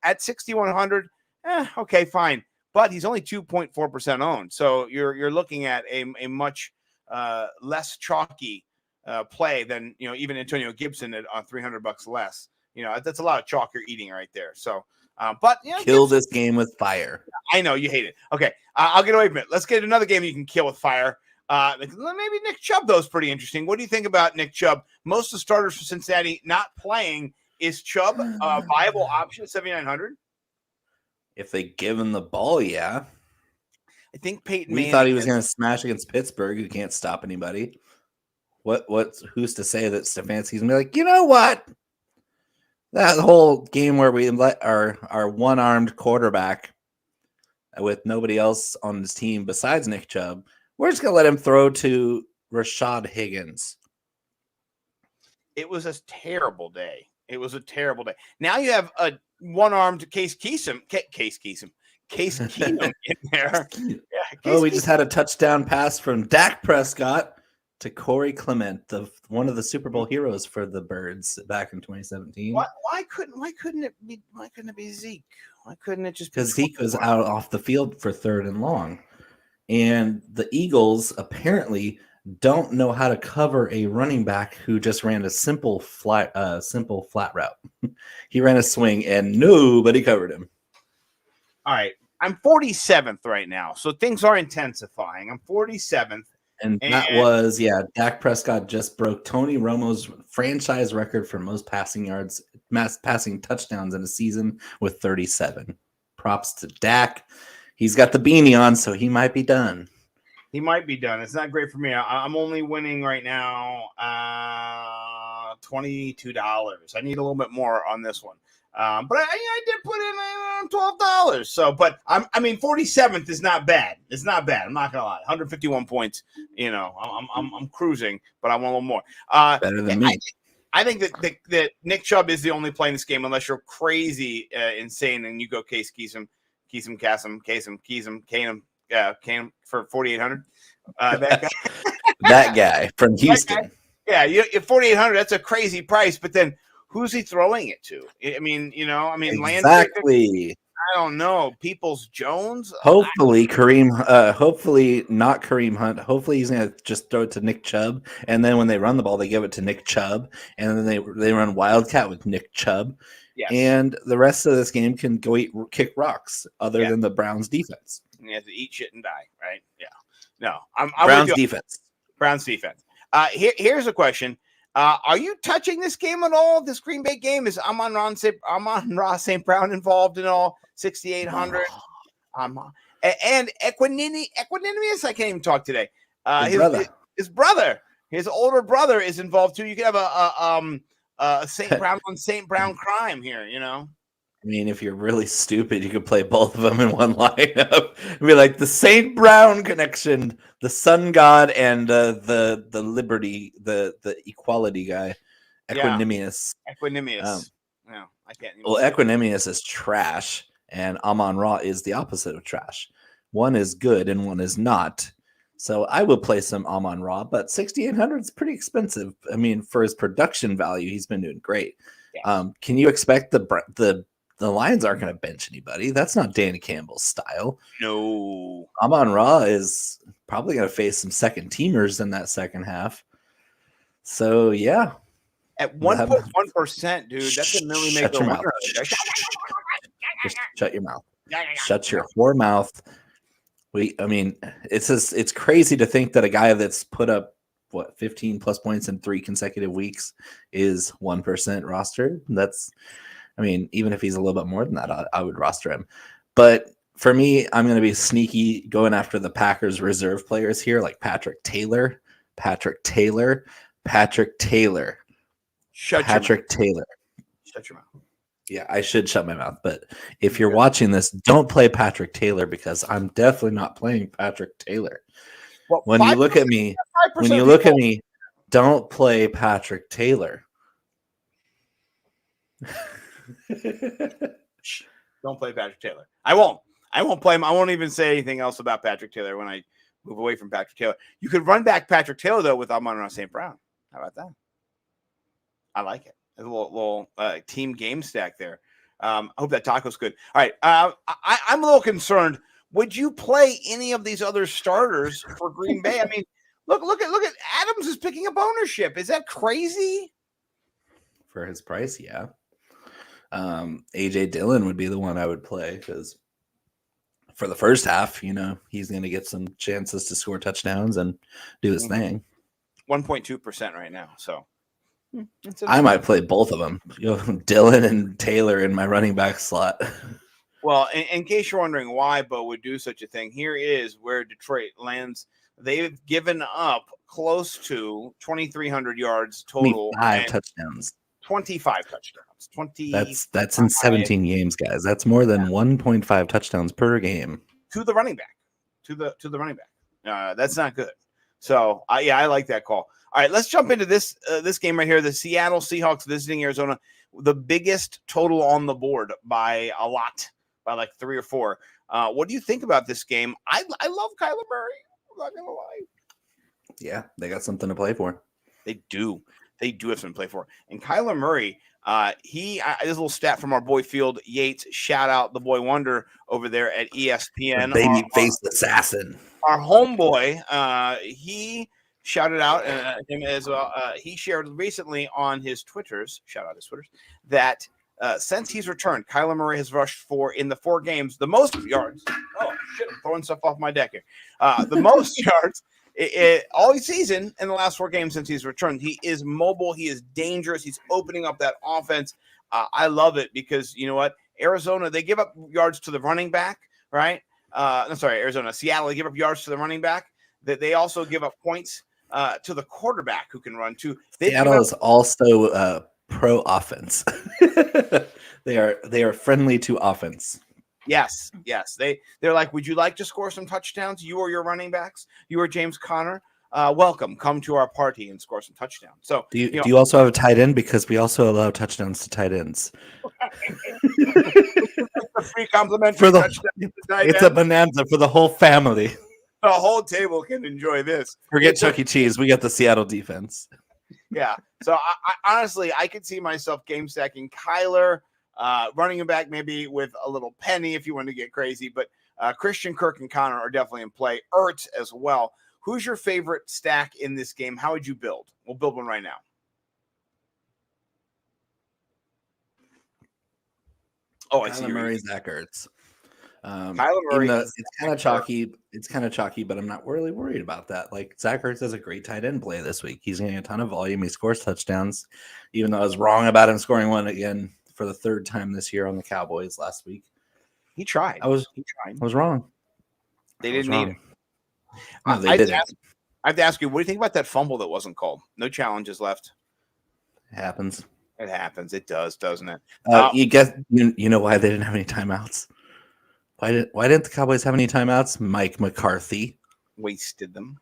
Speaker 9: at 6,100, okay, fine. But he's only 2.4% owned. So you're looking at a much less chalky play than, even Antonio Gibson on $300 less. That's a lot of chalk you're eating right there. So, but
Speaker 8: kill this game with fire.
Speaker 9: I know you hate it. Okay. I'll get away from it. Let's get another game you can kill with fire. Maybe Nick Chubb, though, is pretty interesting. What do you think about Nick Chubb? Most of the starters for Cincinnati not playing. Is Chubb a viable option at 7,900?
Speaker 8: If they give him the ball, yeah.
Speaker 9: I think Peyton
Speaker 8: Manning thought he was going to smash against Pittsburgh, who can't stop anybody. Who's to say that Stefanski's going to be like, you know what? That whole game where we let our one-armed quarterback with nobody else on his team besides Nick Chubb, we're just going to let him throw to Rashad Higgins.
Speaker 9: It was a terrible day. Now you have a one-armed Case Keenum in there. Yeah,
Speaker 8: we just had a touchdown pass from Dak Prescott to Corey Clement, one of the Super Bowl heroes for the Birds back in 2017.
Speaker 9: Why couldn't it be Zeke? Why couldn't it just be?
Speaker 8: Because Zeke was out off the field for 3rd and long. And the Eagles apparently don't know how to cover a running back who just ran a simple flat route. He ran a swing and nobody covered him.
Speaker 9: All right. I'm 47th right now, so things are intensifying. I'm 47th.
Speaker 8: And that was, Dak Prescott just broke Tony Romo's franchise record for most passing touchdowns in a season with 37. Props to Dak. He's got the beanie on, so he might be done.
Speaker 9: It's not great for me. I'm only winning right now $22. I need a little bit more on this one. But I did put in $12. So, but 47th is not bad. It's not bad. I'm not gonna lie. 151 points. I'm cruising, but I want a little more.
Speaker 8: Better than me.
Speaker 9: I think that Nick Chubb is the only play in this game, unless you're crazy, insane, and you go Case Keenum for 4,800.
Speaker 8: That guy from Houston.
Speaker 9: Yeah, 4,800. That's a crazy price. But then, who's he throwing it to?
Speaker 8: Exactly.
Speaker 9: Landry, I don't know. Peoples Jones.
Speaker 8: Hopefully, hopefully not Kareem Hunt. Hopefully, he's gonna just throw it to Nick Chubb, and then when they run the ball, they give it to Nick Chubb, and then they run Wildcat with Nick Chubb. Yes. And the rest of this game can go kick rocks, other than the Browns defense.
Speaker 9: You have to eat shit and die, right? Yeah. No, I'm
Speaker 8: Browns defense.
Speaker 9: Browns defense. Here's a question. Are you touching this game at all? This Green Bay game is Amon-Ra St. Brown involved in all 6,800. And Equanimous. I can't even talk today. His brother, his older brother is involved too. You could have a St. Brown on St. Brown crime here, you know.
Speaker 8: I mean, if you're really stupid, you could play both of them in one lineup. It'd be like the St. Brown connection, the sun god, and the liberty, the equality guy, Equanimous.
Speaker 9: Equanimous. No, I can't.
Speaker 8: Well, Equanimous is trash, and Amon-Ra is the opposite of trash. One is good and one is not. So I will play some Amon-Ra, but 6,800 is pretty expensive. I mean, for his production value, he's been doing great. Yes. Can you expect the Lions aren't going to bench anybody? That's not Danny Campbell's style.
Speaker 9: No.
Speaker 8: Amon-Ra is probably going to face some second teamers in that second half. So yeah.
Speaker 9: At 1.1%, dude, that's a really make
Speaker 8: your mouth. Just shut your mouth. Shut your whore mouth. I mean, it's crazy to think that a guy that's put up 15 plus points in 3 consecutive weeks is 1% roster. That's, I mean, even if he's a little bit more than that, I would roster him. But for me, I'm going to be sneaky going after the Packers reserve players here, like Patrick Taylor. Shut your mouth. Yeah, I should shut my mouth. But if you're watching this, don't play Patrick Taylor because I'm definitely not playing Patrick Taylor. Well, when you look at me, don't play Patrick Taylor.
Speaker 9: Don't play Patrick Taylor. I won't play him. I won't even say anything else about Patrick Taylor when I move away from Patrick Taylor. You could run back Patrick Taylor, though, with Amon-Ra St. Brown. How about that? I like it. A little team game stack there. I hope that taco's good. All right. I'm a little concerned. Would you play any of these other starters for Green Bay? I mean, look at Adams is picking up ownership. Is that crazy?
Speaker 8: For his price, yeah. AJ Dillon would be the one I would play because for the first half, you know, he's going to get some chances to score touchdowns and do his thing.
Speaker 9: 1.2% right now. So
Speaker 8: I might play both of them. Dillon and Taylor in my running back slot.
Speaker 9: Well, in case you're wondering why Bo would do such a thing, here is where Detroit lands. They've given up close to 2,300 yards total.
Speaker 8: 5 touchdowns.
Speaker 9: 25 touchdowns.
Speaker 8: That's in 17 games, guys. That's more than 1.5 touchdowns per game.
Speaker 9: To the running back. To the running back. That's not good. So, I like that call. All right, let's jump into this game right here. The Seattle Seahawks visiting Arizona. The biggest total on the board by a lot, by like 3 or 4. What do you think about this game? I love Kyla Murray. I'm not going to lie.
Speaker 8: Yeah, they got something to play for.
Speaker 9: They do. They do have something to play for. And Kyla Murray, this little stat from our boy Field Yates. Shout out the boy Wonder over there at ESPN.
Speaker 8: Baby-faced assassin.
Speaker 9: Our homeboy, he shouted out him as well. He shared recently on his Twitters, that since he's returned, Kyla Murray has rushed for, in the 4 games, the most yards. Oh, shit, I'm throwing stuff off my deck here. The most yards all season in the last 4 games since he's returned. He is mobile. He is dangerous. He's opening up that offense. I love it because, you know what? Arizona, they give up yards to the running back, right? Seattle, they give up yards to the running back. They also give up points to the quarterback who can run too.
Speaker 8: Seattle is also pro offense. They are friendly to offense.
Speaker 9: Yes. They're like, would you like to score some touchdowns? You or your running backs? You or James Conner? Welcome. Come to our party and score some touchdowns. So
Speaker 8: do you also have a tight end? Because we also allow touchdowns to tight ends.
Speaker 9: A free complimentary touchdown.
Speaker 8: It's a bonanza for the whole family.
Speaker 9: The whole table can enjoy this.
Speaker 8: Forget Chuck E. Cheese. We got the Seattle defense.
Speaker 9: Yeah. So I honestly, I could see myself game stacking Kyler, running him back maybe with a little penny if you want to get crazy. But Christian Kirk and Connor are definitely in play. Ertz as well. Who's your favorite stack in this game? How would you build? We'll build one right now. Oh, I see.
Speaker 8: Murray, Zach Ertz.
Speaker 9: Kyla Murray.
Speaker 8: It's kind of chalky. It's kind of chalky, but I'm not really worried about that. Like Zach Ertz has a great tight end play this week. He's getting a ton of volume. He scores touchdowns, even though I was wrong about him scoring one again for the 3rd time this year on the Cowboys last week.
Speaker 9: He tried.
Speaker 8: I was wrong.
Speaker 9: They didn't need him.
Speaker 8: No, they didn't.
Speaker 9: I have to ask you, what do you think about that fumble that wasn't called? No challenges left.
Speaker 8: It happens.
Speaker 9: It happens. It does, doesn't it?
Speaker 8: You know why they didn't have any timeouts? Why didn't the Cowboys have any timeouts? Mike McCarthy
Speaker 9: Wasted them.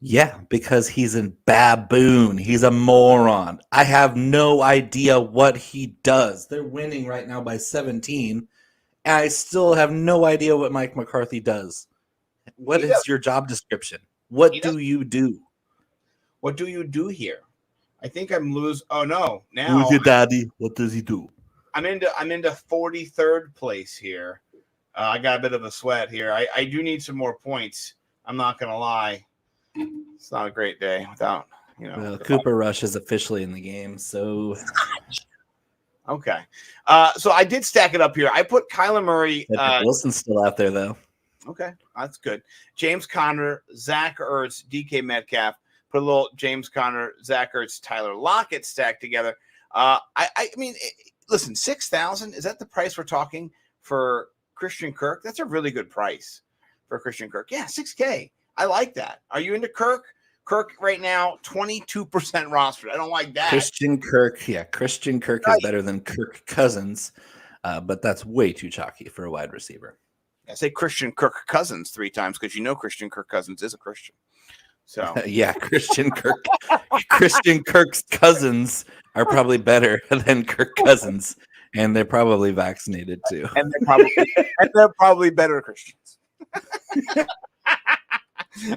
Speaker 8: Yeah, because he's a baboon. He's a moron. I have no idea what he does. They're winning right now by 17, and I still have no idea what Mike McCarthy does. What is your job description? What do you do?
Speaker 9: What do you do here? I think I'm losing. Oh no! Now
Speaker 8: who's your daddy? What does he do?
Speaker 9: I'm into 43rd place here. I got a bit of a sweat here. I do need some more points. I'm not gonna lie. It's not a great day without
Speaker 8: Well, Cooper Rush is officially in the game, so
Speaker 9: okay. So I did stack it up here. I put Kyla Murray.
Speaker 8: Wilson's still out there though.
Speaker 9: Okay, that's good. James Conner, Zach Ertz, DK Metcalf. Put a little James Conner, Zach Ertz, Tyler Lockett stacked together. I mean, listen, 6,000, is that the price we're talking for Christian Kirk? That's a really good price for Christian Kirk. Yeah, $6K. I like that. Are you into Kirk? Kirk right now, 22% rostered. I don't like that.
Speaker 8: Christian Kirk is better than Kirk Cousins, but that's way too chalky for a wide receiver.
Speaker 9: I say Christian Kirk Cousins 3 times because Christian Kirk Cousins is a Christian. So
Speaker 8: yeah, Christian Kirk's cousins are probably better than Kirk Cousins, and they're probably vaccinated too.
Speaker 9: And they're probably better Christians.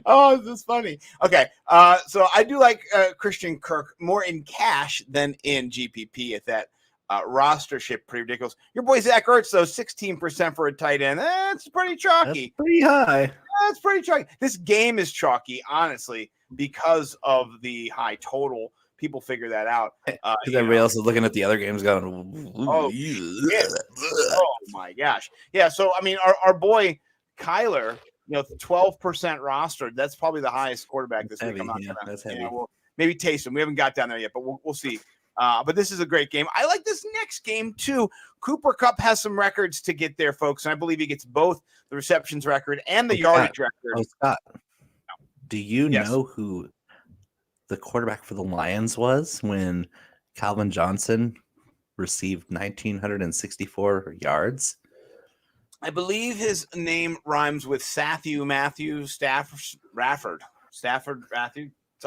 Speaker 9: Oh, this is funny. Okay, so I do like Christian Kirk more in cash than in GPP at that rostership. Pretty ridiculous. Your boy Zach Ertz, though, 16% for a tight end. That's pretty chalky.
Speaker 8: That's pretty high.
Speaker 9: That's pretty chalky. This game is chalky, honestly, because of the high total. People figure that out.
Speaker 8: Because everybody else is looking at the other games going,
Speaker 9: oh my gosh. Yeah, so, I mean, our boy Kyler, 12% rostered. That's probably the highest quarterback this week. I'm not gonna,
Speaker 8: that's heavy.
Speaker 9: We'll maybe taste him. We haven't got down there yet, but we'll see. But this is a great game. I like this next game, too. Cooper Kupp has some records to get there, folks. And I believe he gets both the receptions record and the yardage record.
Speaker 8: Oh, Scott, do you know who the quarterback for the Lions was when Calvin Johnson received 1,964 yards?
Speaker 9: I believe his name rhymes with Stafford Matthew. So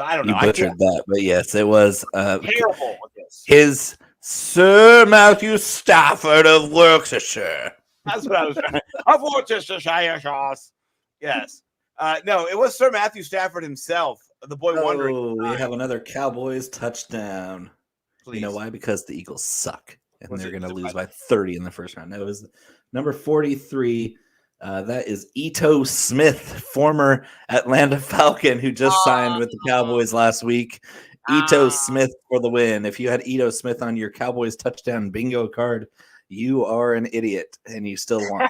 Speaker 9: I don't know.
Speaker 8: You butchered that, but yes, it was
Speaker 9: terrible.
Speaker 8: His Sir Matthew Stafford of Worcestershire.
Speaker 9: That's what I was trying. Of Worcestershire sauce. Yes. No, it was Sir Matthew Stafford himself. The boy wondering.
Speaker 8: Oh, we have another Cowboys touchdown.
Speaker 9: Please.
Speaker 8: You know why? Because the Eagles suck, and they're going to lose by 30 in the first round. That was number 43. That is Ito Smith, former Atlanta Falcon, who just signed with the Cowboys last week. Ito Smith for the win. If you had Ito Smith on your Cowboys touchdown bingo card, you are an idiot, and you still won.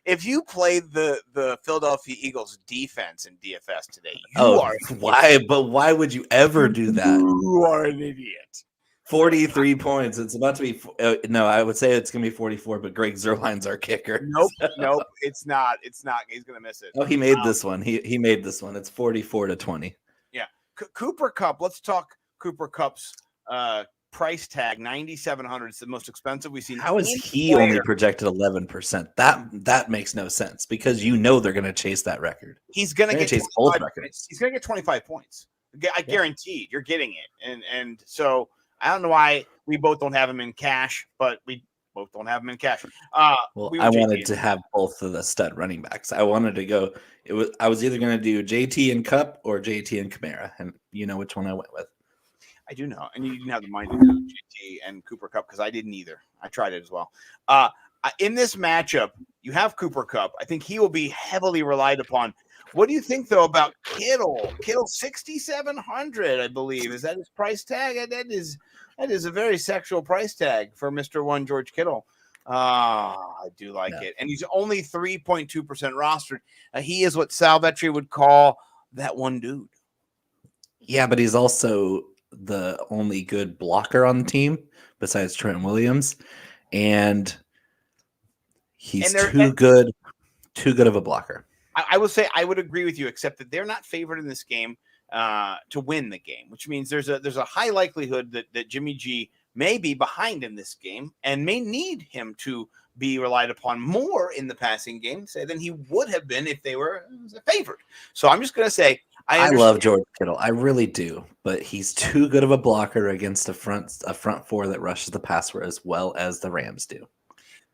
Speaker 9: If you played the Philadelphia Eagles defense in DFS today, you are
Speaker 8: why? But why would you ever do that?
Speaker 9: You are an idiot.
Speaker 8: 43 points. It's about to be no. I would say it's gonna be 44, but Greg Zuerlein's our kicker.
Speaker 9: Nope. It's not. He's gonna miss it.
Speaker 8: Oh, he made this one. He made this one. It's 44-20.
Speaker 9: Yeah, Cooper Kupp. Let's talk Cooper Kupp's price tag. 9,700. It's the most expensive we've seen.
Speaker 8: How is he only projected 11%? That makes no sense because they're gonna chase that record.
Speaker 9: He's gonna
Speaker 8: chase both records.
Speaker 9: He's gonna get 25 points. I guarantee you're getting it, and so. I don't know why we both don't have him in cash, but we both don't have him in cash.
Speaker 8: I wanted to have both of the stud running backs. I wanted to go. I was either going to do JT and Kupp or JT and Kamara, and you know which one I went with.
Speaker 9: I do know, and you didn't have the mind to do JT and Cooper Kupp because I didn't either. I tried it as well. In this matchup, you have Cooper Kupp. I think he will be heavily relied upon. What do you think, though, about Kittle? Kittle, 6,700, I believe. Is that his price tag? That is a very sexual price tag for Mr. One George Kittle. I do like it. And he's only 3.2% rostered. He is what Sal Vetri would call that one dude.
Speaker 8: Yeah, but he's also the only good blocker on the team besides Trent Williams. And he's too good of a blocker.
Speaker 9: I will say I would agree with you, except that they're not favored in this game to win the game, which means there's a high likelihood that Jimmy G may be behind in this game and may need him to be relied upon more in the passing game, say, than he would have been if they were favored. So I'm just going to say
Speaker 8: I love George Kittle. I really do, but he's too good of a blocker against a front four that rushes the passer as well as the Rams do.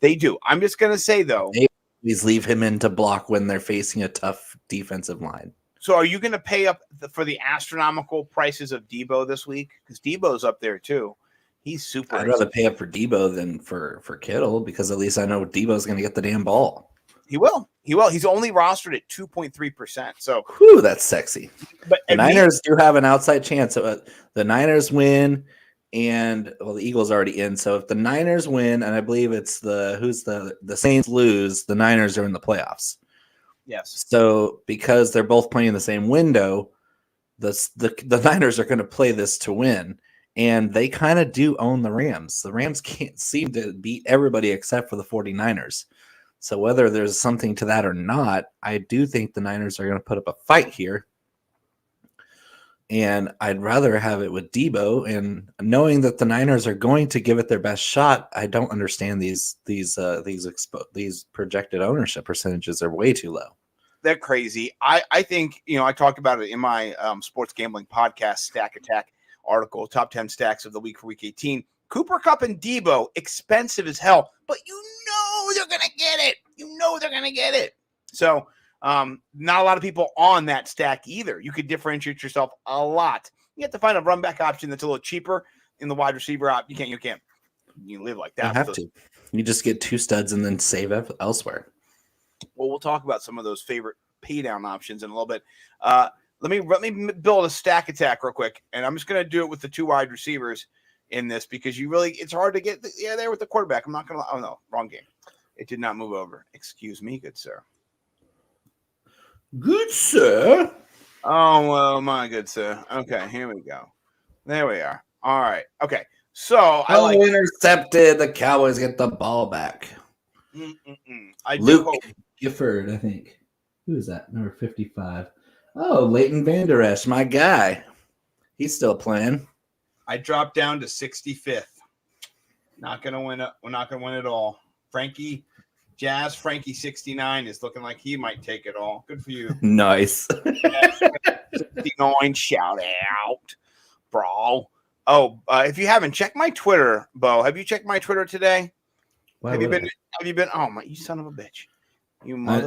Speaker 9: They do. I'm just going to say, though,
Speaker 8: they always leave him in to block when they're facing a tough defensive line.
Speaker 9: So are you going to pay up for the astronomical prices of Debo this week? Because Debo's up there too. He's super.
Speaker 8: I'd rather pay up for Debo than for Kittle, because at least I know Debo's going to get the damn ball.
Speaker 9: He will. He's only rostered at 2.3%. So,
Speaker 8: whew, that's sexy. But the Niners do have an outside chance. So the Niners win, and the Eagles are already in. So if the Niners win, and I believe it's the Saints lose, the Niners are in the playoffs.
Speaker 9: Yes.
Speaker 8: So because they're both playing the same window, the Niners are going to play this to win. And they kind of do own the Rams. The Rams can't seem to beat everybody except for the 49ers. So whether there's something to that or not, I do think the Niners are going to put up a fight here. And I'd rather have it with Debo. And knowing that the Niners are going to give it their best shot, I don't understand these projected ownership percentages are way too low.
Speaker 9: They're crazy. I think, I talked about it in my sports gambling podcast, Stack Attack article, top 10 stacks of the week for week 18. Cooper Kupp and Debo, expensive as hell, but they're going to get it. They're going to get it. So not a lot of people on that stack either. You could differentiate yourself a lot. You have to find a run back option that's a little cheaper in the wide receiver op. You can't live like that.
Speaker 8: You have to. You just get two studs and then save elsewhere.
Speaker 9: Well, we'll talk about some of those favorite pay down options in a little bit. Let me build a stack attack real quick, and I'm just going to do it with the two wide receivers in this because it's hard to get there with the quarterback. I'm not going to. Oh no, wrong game. It did not move over. Excuse me, good sir.
Speaker 8: Good sir.
Speaker 9: Oh well, my good sir. Okay, here we go. There we are. All right. Okay. So
Speaker 8: intercepted. The Cowboys get the ball back. Luke Gifford, I think. Who is that? Number 55. Oh, Leighton Vander Esch, my guy. He's still playing.
Speaker 9: I dropped down to 65th. Not going to win it. We're not going to win it all. Frankie 69 is looking like he might take it all. Good for you.
Speaker 8: Nice.
Speaker 9: 69, shout out, bro. Oh, if you haven't, check my Twitter, Bo. Have you checked my Twitter today? Have you been? Oh my, you son of a bitch.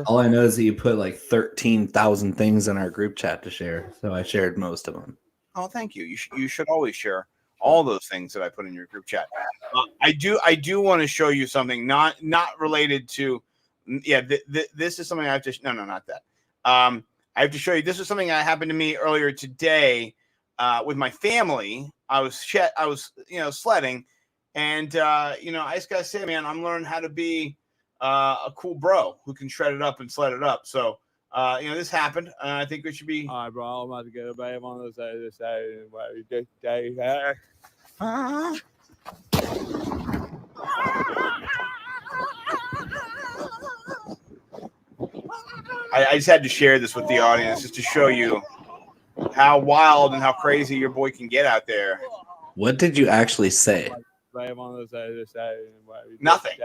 Speaker 8: All I know is that you put like 13,000 things in our group chat to share, so I shared most of them.
Speaker 9: Oh, thank you. You should always share all those things that I put in your group chat. I do want to show you something not related to. Yeah, this is something I have to. No, not that. I have to show you. This is something that happened to me earlier today with my family. I was sledding, and I just gotta say, man, I'm learning how to be a cool bro who can shred it up and sled it up. So, this happened. I think we should be. All right, bro. I'm about to get a babe on this side. I just had to share this with the audience just to show you how wild and how crazy your boy can get out there.
Speaker 8: What did you actually say?
Speaker 9: Nothing.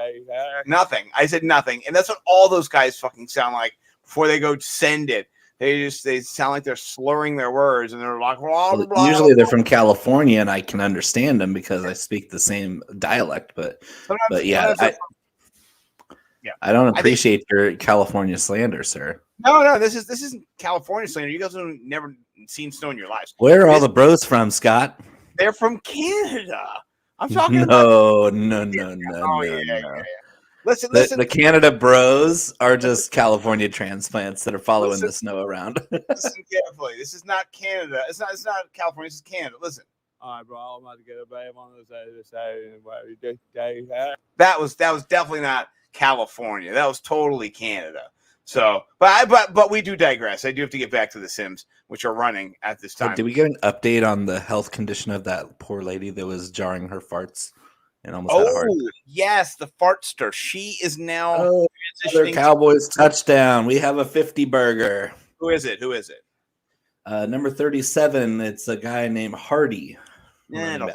Speaker 9: I said nothing. And that's what all those guys fucking sound like before they go send it. They sound like they're slurring their words and they're like, blah, blah, blah.
Speaker 8: Usually they're from California and I can understand them because I speak the same dialect. But yeah, I don't appreciate your California slander, sir.
Speaker 9: No, this isn't California slander. You guys have never seen snow in your lives.
Speaker 8: Where are all the bros from, Scott?
Speaker 9: They're from Canada. I'm talking
Speaker 8: No.
Speaker 9: Yeah. Listen.
Speaker 8: The Canada bros are just California transplants that are following the snow around.
Speaker 9: Listen carefully. This is not Canada. It's not California. This is Canada. Listen. All right, bro. I'm about to get a babe on this side. That was definitely not California. That was totally Canada. So, but we do digress. I do have to get back to the Sims, which are running at this time.
Speaker 8: Did we get an update on the health condition of that poor lady that was jarring her farts and almost had a heart.
Speaker 9: Oh, yes, the fartster. She is now
Speaker 8: Oh, another Cowboys touchdown. We have a 50 burger.
Speaker 9: Who is it?
Speaker 8: Number 37. It's a guy named Hardy.
Speaker 9: I don't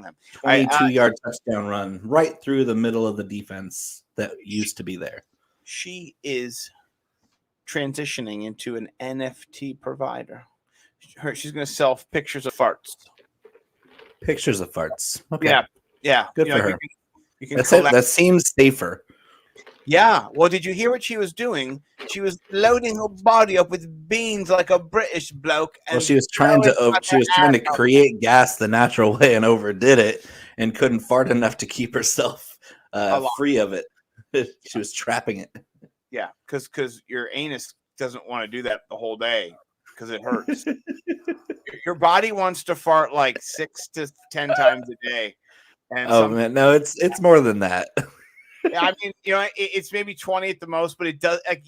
Speaker 9: have.
Speaker 8: 22-yard touchdown run right through the middle of the defense that used to be there.
Speaker 9: She is transitioning into an NFT provider. She's going to sell pictures of farts.
Speaker 8: Pictures of farts. Okay.
Speaker 9: Yeah.
Speaker 8: Good for her.
Speaker 9: You can
Speaker 8: That seems safer.
Speaker 9: Yeah. Well, did you hear what she was doing? She was loading her body up with beans like a British bloke. And
Speaker 8: she was trying to create gas the natural way and overdid it and couldn't fart enough to keep herself free of it. She was trapping it.
Speaker 9: Yeah, because your anus doesn't want to do that the whole day because it hurts. Your body wants to fart like 6 to 10 times a day. And
Speaker 8: man, no, it's more than that.
Speaker 9: I mean, it's maybe 20 at the most, but it does. I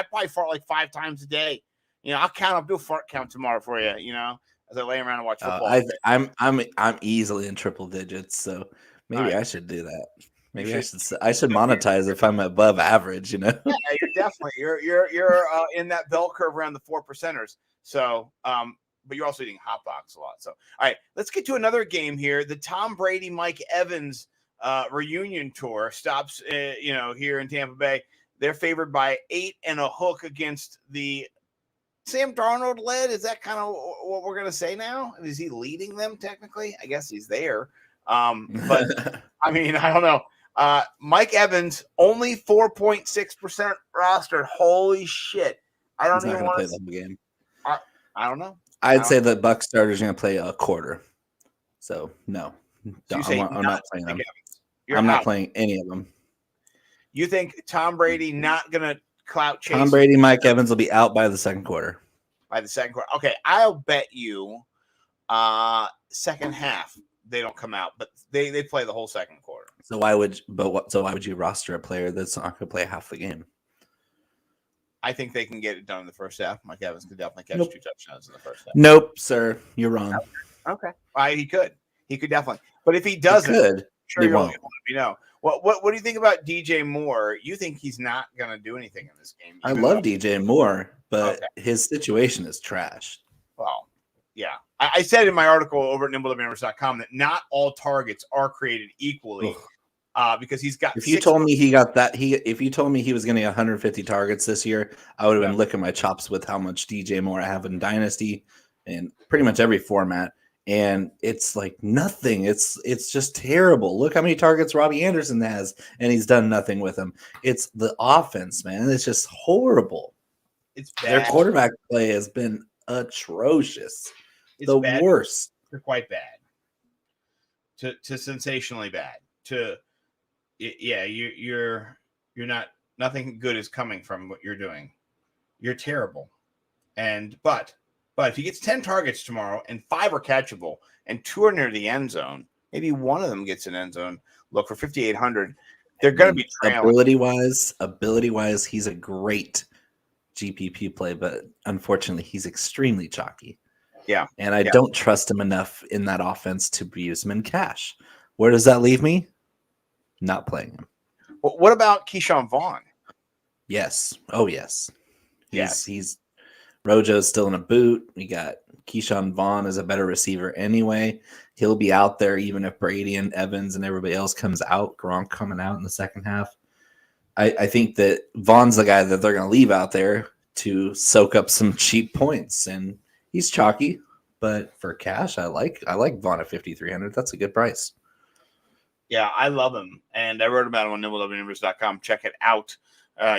Speaker 9: probably fart like 5 times a day. I'll count. I'll do a fart count tomorrow for you. As I lay around and watch football.
Speaker 8: I'm easily in triple digits, so maybe I should do that. Maybe I should monetize if I'm above average. Yeah,
Speaker 9: you're definitely you're in that bell curve around the 4%ers. So, but you're also eating hot box a lot. So, all right, let's get to another game here. The Tom Brady, Mike Evans reunion tour stops, here in Tampa Bay. They're favored by 8 and a hook against the Sam Darnold led. Is that kind of what we're going to say now? Is he leading them technically? I guess he's there. But I mean, I don't know. Mike Evans only 4.6% rostered. Holy shit. I don't even want to
Speaker 8: play the game.
Speaker 9: I don't know.
Speaker 8: I'd say the Bucs starters are going to play a quarter. So no, I'm not playing them. I'm not playing any of them.
Speaker 9: You think Tom Brady not going to clout chase?
Speaker 8: Tom Brady, Mike Evans will be out by the second quarter.
Speaker 9: Okay, I'll bet you second half they don't come out, but they play the whole second quarter.
Speaker 8: So why would you roster a player that's not going to play half the game?
Speaker 9: I think they can get it done in the first half. Mike Evans could definitely catch 2 touchdowns in the first half.
Speaker 8: Nope, sir, you're wrong.
Speaker 9: Okay. He could definitely. But if he doesn't,
Speaker 8: he won't.
Speaker 9: Let me know. What do you think about DJ Moore? You think he's not going to do anything in this game?
Speaker 8: I love DJ Moore, but his situation is trash.
Speaker 9: Well, yeah. I said in my article over at nimblethebanners.com that not all targets are created equally. Because he's got.
Speaker 8: If you told me he got that, if you told me he was getting 150 targets this year, I would have been licking my chops with how much DJ Moore I have in Dynasty and pretty much every format. And it's like nothing. It's just terrible. Look how many targets Robbie Anderson has, and he's done nothing with them. It's the offense, man. It's just horrible.
Speaker 9: It's bad.
Speaker 8: Their quarterback play has been atrocious.
Speaker 9: It's
Speaker 8: the
Speaker 9: bad.
Speaker 8: Worst.
Speaker 9: They're quite bad. To sensationally bad. You're not. Nothing good is coming from what you're doing. You're terrible. But if he gets 10 targets tomorrow and 5 are catchable and 2 are near the end zone, maybe one of them gets an end zone look for 5,800. They're going to be trailing.
Speaker 8: Ability wise, he's a great GPP play, but unfortunately, he's extremely chalky.
Speaker 9: Yeah,
Speaker 8: and I don't trust him enough in that offense to use him in cash. Where does that leave me? Not playing him.
Speaker 9: Well, what about Keyshawn Vaughn?
Speaker 8: Yes. Oh, yes. He's Rojo's still in a boot. We got Keyshawn Vaughn as a better receiver anyway. He'll be out there even if Brady and Evans and everybody else comes out. Gronk coming out in the second half. I think that Vaughn's the guy that they're going to leave out there to soak up some cheap points, and he's chalky. But for cash, I like Vaughn at 5,300. That's a good price.
Speaker 9: Yeah, I love him, and I wrote about him on nimblethebanners.com. Check it out.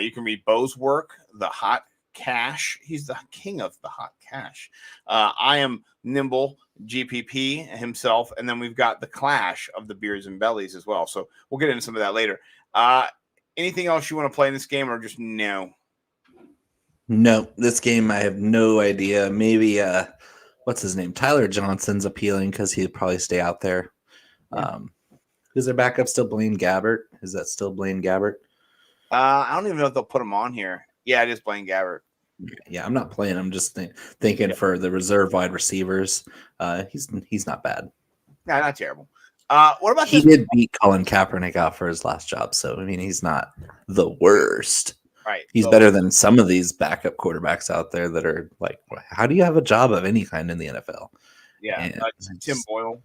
Speaker 9: You can read Bo's work, The Hot Cash. He's the king of the hot cash. I am Nimble GPP himself, and then we've got the clash of the Beards and Bellies as well. So we'll get into some of that later. Anything else you want to play in this game, or just no?
Speaker 8: No, this game I have no idea. Maybe what's his name? Tyler Johnson's appealing because he'd probably stay out there. Is their backup still Blaine Gabbert? Is that still Blaine Gabbert?
Speaker 9: I don't even know if they'll put him on here. Yeah, it is Blaine Gabbert.
Speaker 8: Yeah, I'm not playing. I'm just thinking for the reserve wide receivers. He's not bad.
Speaker 9: No, not terrible. What about
Speaker 8: He
Speaker 9: this?
Speaker 8: did beat Colin Kaepernick out for his last job, so I mean he's not the worst.
Speaker 9: Right.
Speaker 8: He's
Speaker 9: so-
Speaker 8: better than some of these backup quarterbacks out there that are like, how do you have a job of any kind in the NFL?
Speaker 9: Yeah.
Speaker 8: And
Speaker 9: Tim Boyle.